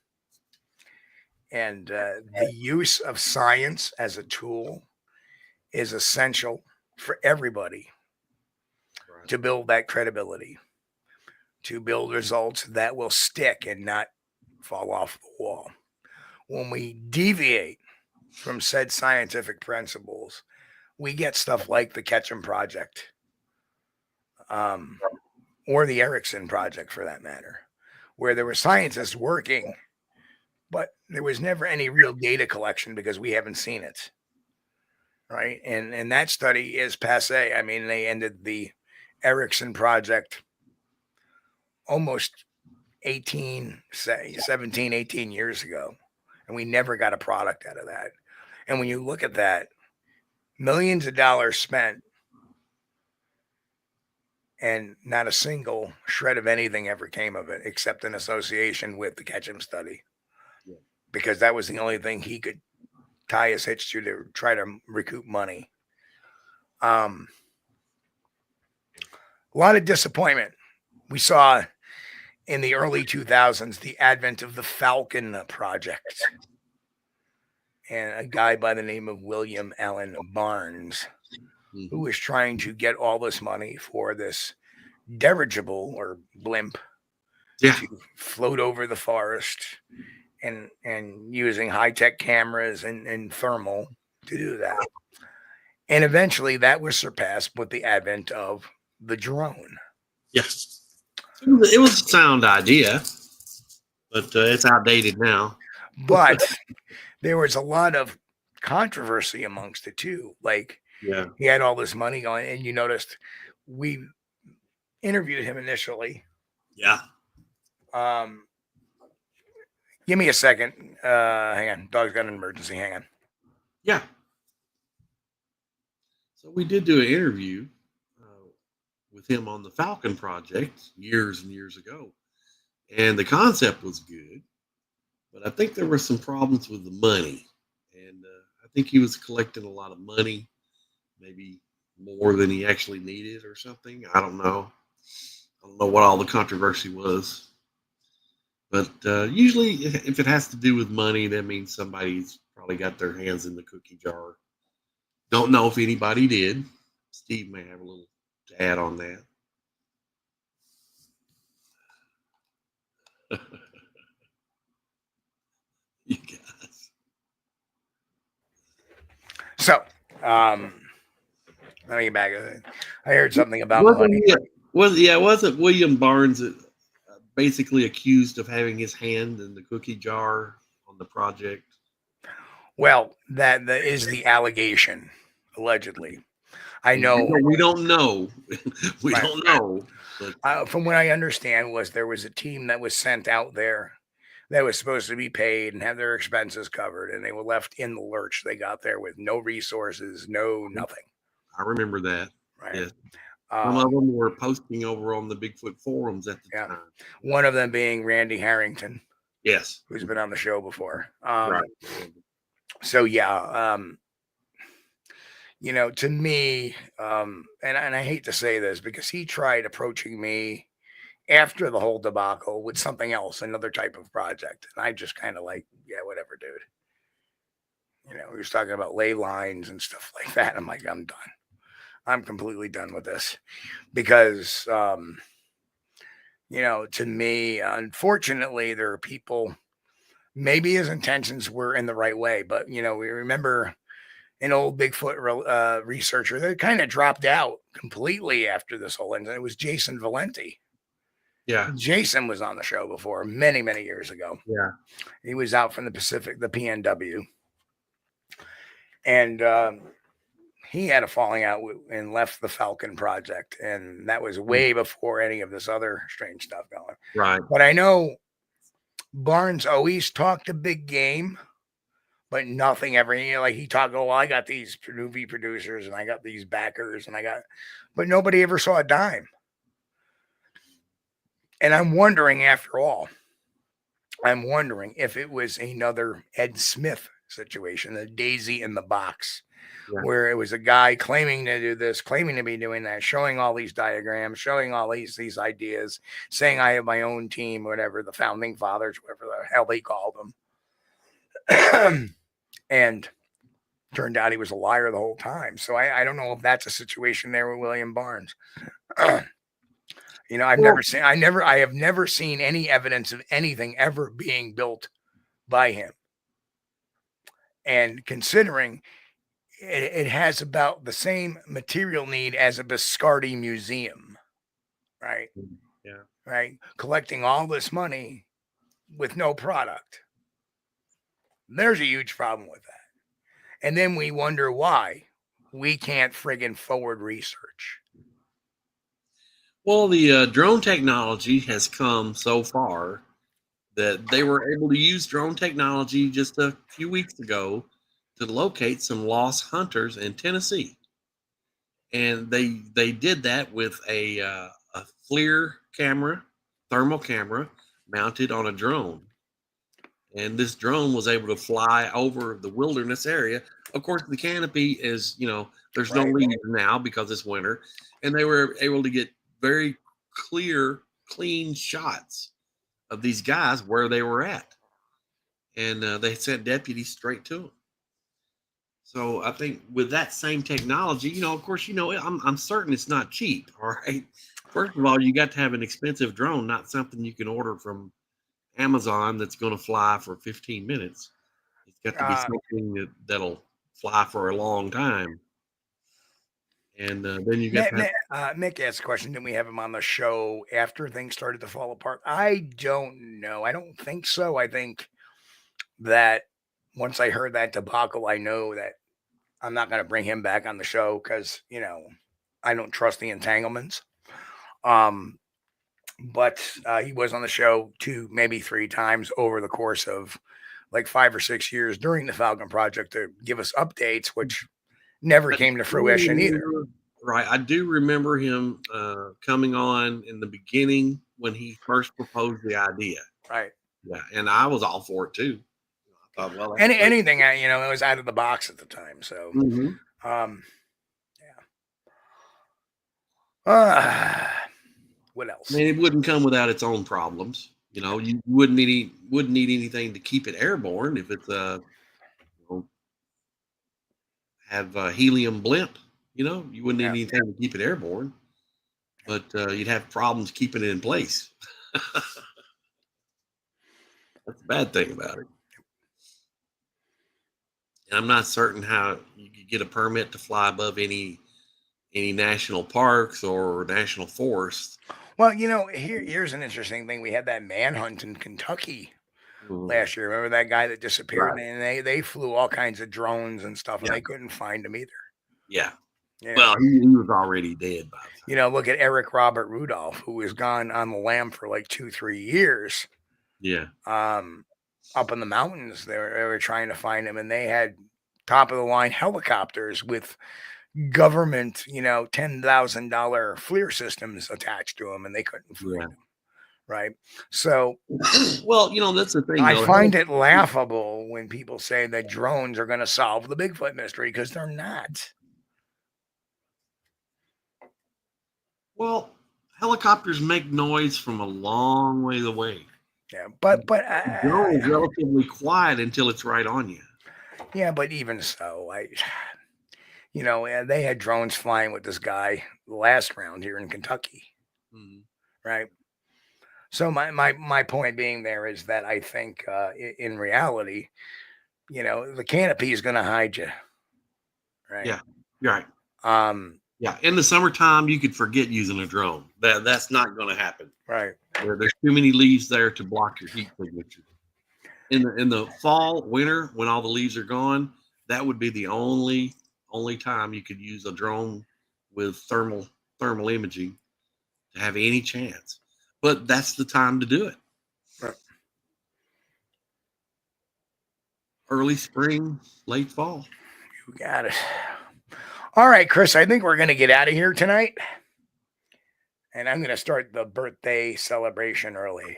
the use of science as a tool is essential for everybody to build that credibility, to build results that will stick and not fall off the wall. When we deviate from said scientific principles, we get stuff like the Ketchum Project, or the Erickson Project for that matter, where there were scientists working, but there was never any real data collection because we haven't seen it. Right. And that study is passé. I mean, they ended the Erickson Project almost 17, 18 years ago. And we never got a product out of that. And when you look at that, millions of dollars spent and not a single shred of anything ever came of it, except an association with the Ketchum study, because that was the only thing he could tie his hitch to try to recoup money. A lot of disappointment. We saw in the early 2000s the advent of the Falcon Project, and a guy by the name of William Allen Barnes, who was trying to get all this money for this dirigible or blimp to float over the forest, and using high-tech cameras and thermal to do that. And eventually that was surpassed with the advent of the drone. Yes. It was a sound idea, but it's outdated now. But there was a lot of controversy amongst it too. Like, he had all this money going, and you noticed we interviewed him initially. Yeah. Give me a second. Hang on. Dog's got an emergency. Hang on. Yeah. So we did do an interview with him on the Falcon project years and years ago, and the concept was good, but I think there were some problems with the money, and I think he was collecting a lot of money, maybe more than he actually needed or something. I don't know. I don't know what all the controversy was. But usually, if it has to do with money, that means somebody's probably got their hands in the cookie jar. Don't know if anybody did. Steve may have a little to add on that. You guys. So, let me get back. I heard something about money. Wasn't William Barnes basically accused of having his hand in the cookie jar on the project? Well, that is the allegation, allegedly. I know we don't know. We Right. don't know. But from what I understand, was there was a team that was sent out there that was supposed to be paid and have their expenses covered, and they were left in the lurch. They got there with no resources, no nothing. I remember that. Right. Yes. Some of them were posting over on the Bigfoot forums at the time. One of them being Randy Harrington. Yes. Who's been on the show before. Right. So yeah, you know, to me, and I hate to say this because he tried approaching me after the whole debacle with something else, another type of project. And I just kind of like, yeah, whatever, dude. You know, he was talking about ley lines and stuff like that. I'm like, I'm done. I'm completely done with this because, you know, to me, unfortunately, there are people, maybe his intentions were in the right way, but, you know, we remember an old Bigfoot researcher that kind of dropped out completely after this whole incident. It was Jason Valenti. Yeah. Jason was on the show before many, many years ago. Yeah. He was out from the Pacific, the PNW. And he had a falling out and left the Falcon project. And that was way before any of this other strange stuff going. Right. But I know Barnes always talked a big game, but nothing ever, you know, like he talked, oh, well, I got these movie producers and I got these backers and but nobody ever saw a dime. And I'm wondering, after all, if it was another Ed Smith situation, the Daisy in the box, where it was a guy claiming to do this, claiming to be doing that, showing all these diagrams, showing all these ideas, saying I have my own team, whatever, the founding fathers, whatever the hell they called them. And turned out he was a liar the whole time. So I don't know if that's a situation there with William Barnes. You know, I have never seen any evidence of anything ever being built by him. And considering it has about the same material need as a Biscardi museum, right? Yeah. Right. Collecting all this money with no product. There's a huge problem with that. And then we wonder why we can't friggin' forward research. Well, the drone technology has come so far that they were able to use drone technology just a few weeks ago to locate some lost hunters in Tennessee. And they did that with a FLIR camera, thermal camera, mounted on a drone. And this drone was able to fly over the wilderness area. Of course, the canopy is, you know, there's no leaves now because it's winter. And they were able to get very clear, clean shots of these guys where they were at. And they sent deputies straight to them. So I think with that same technology, you know, of course, you know, I'm certain it's not cheap. All right. First of all, you got to have an expensive drone, not something you can order from Amazon that's going to fly for 15 minutes. It's got to be something that'll fly for a long time. And then you got Mick asked a question. Didn't we have him on the show after things started to fall apart? I don't know. I don't think so. I think that once I heard that debacle, I know that I'm not going to bring him back on the show because, you know, I don't trust the entanglements. But he was on the show 2, maybe 3 times over the course of like 5 or 6 years during the Falcon Project to give us updates, which never came to fruition either. Right. I do remember him coming on in the beginning when he first proposed the idea. Right. Yeah. And I was all for it too. I thought, well, anything, it was out of the box at the time. So, what else? I mean, it wouldn't come without its own problems. You wouldn't need anything to keep it airborne if it's have helium blimp. You wouldn't need anything to keep it airborne, but you'd have problems keeping it in place. That's the bad thing about it. And I'm not certain how you could get a permit to fly above any national parks or national forests. Well, here's an interesting thing. We had that manhunt in Kentucky last year. Remember that guy that disappeared? Right. And they flew all kinds of drones and stuff, and they couldn't find him either. Yeah. Well, he was already dead by the time. Look at Eric Robert Rudolph, who was gone on the lam for like 2-3 years. Yeah. Up in the mountains, they were trying to find him, and they had top of the line helicopters with government, $10,000 FLIR systems attached to them, and they couldn't find them. Right. So, well, that's the thing. I find it laughable when people say that drones are going to solve the Bigfoot mystery, because they're not. Well, helicopters make noise from a long way away. Yeah, but drones relatively quiet until it's right on you. Yeah, but even so, they had drones flying with this guy last round here in Kentucky, right? So my point being there is that I think in reality, the canopy is going to hide you, right? Yeah, right. Yeah, in the summertime, you could forget using a drone. That's not going to happen. Right. There's too many leaves there to block your heat signature. In the fall, winter, when all the leaves are gone, that would be the only time you could use a drone with thermal imaging to have any chance. But that's the time to do it. Right. Early spring, late fall. You got it. All right, Chris, I think we're going to get out of here tonight. And I'm going to start the birthday celebration early.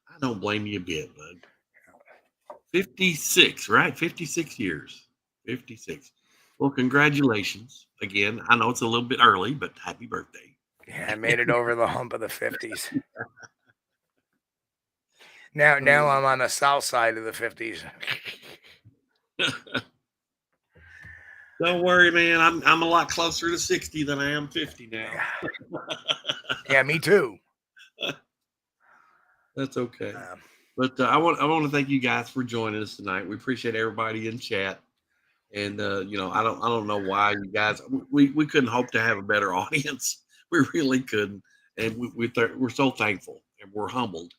I don't blame you a bit, bud. 56, right? 56 years. 56. Well, congratulations. Again, I know it's a little bit early, but happy birthday. Yeah, I made it over the hump of the 50s. Now I'm on the south side of the 50s. Don't worry, man. I'm a lot closer to 60 than I am 50 now. Yeah, me too. That's okay. But I want to thank you guys for joining us tonight. We appreciate everybody in chat. And I don't know why you guys we couldn't hope to have a better audience. We really couldn't. And we're so thankful and we're humbled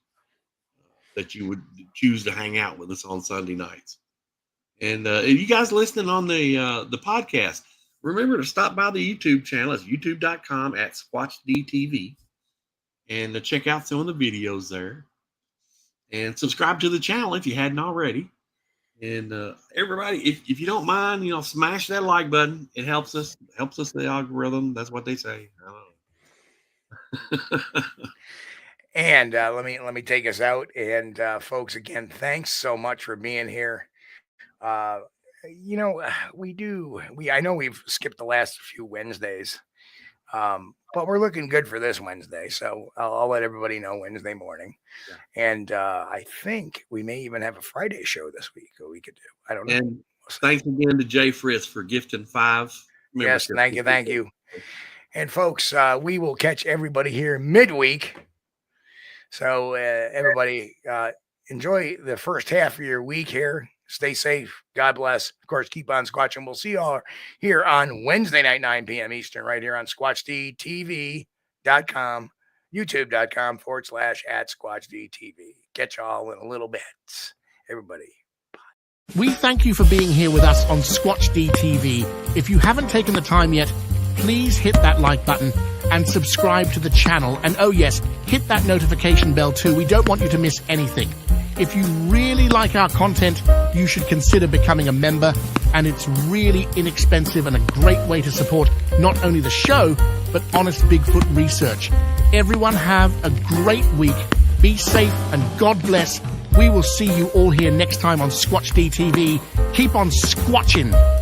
that you would choose to hang out with us on Sunday nights. And if you guys listening on the podcast, remember to stop by the YouTube channel. It's youtube.com/Squatchdtv, and to check out some of the videos there. And subscribe to the channel if you hadn't already. And everybody, if you don't mind, smash that like button. It helps us. The algorithm. That's what they say. I don't know. And let me take us out. And folks, again, thanks so much for being here. I know we've skipped the last few Wednesdays, but we're looking good for this Wednesday. So I'll let everybody know Wednesday morning. Yeah. And I think we may even have a Friday show this week that we could do. I don't know. And thanks again to Jay Fritz for gifting 5. Yes, thank you. And folks, we will catch everybody here midweek. So everybody enjoy the first half of your week here. Stay safe. God bless. Of course, keep on squatching. We'll see you all here on Wednesday night, 9 p.m. Eastern, right here on SquatchDTV.com, YouTube.com/@SquatchDTV. Catch y'all in a little bit. Everybody. Bye. We thank you for being here with us on Squatch-D TV. If you haven't taken the time yet, please hit that like button and subscribe to the channel. And oh yes, hit that notification bell too. We don't want you to miss anything. If you really like our content, you should consider becoming a member, and it's really inexpensive and a great way to support not only the show, but honest Bigfoot research. Everyone have a great week. Be safe and God bless. We will see you all here next time on Squatch-D TV. Keep on squatching.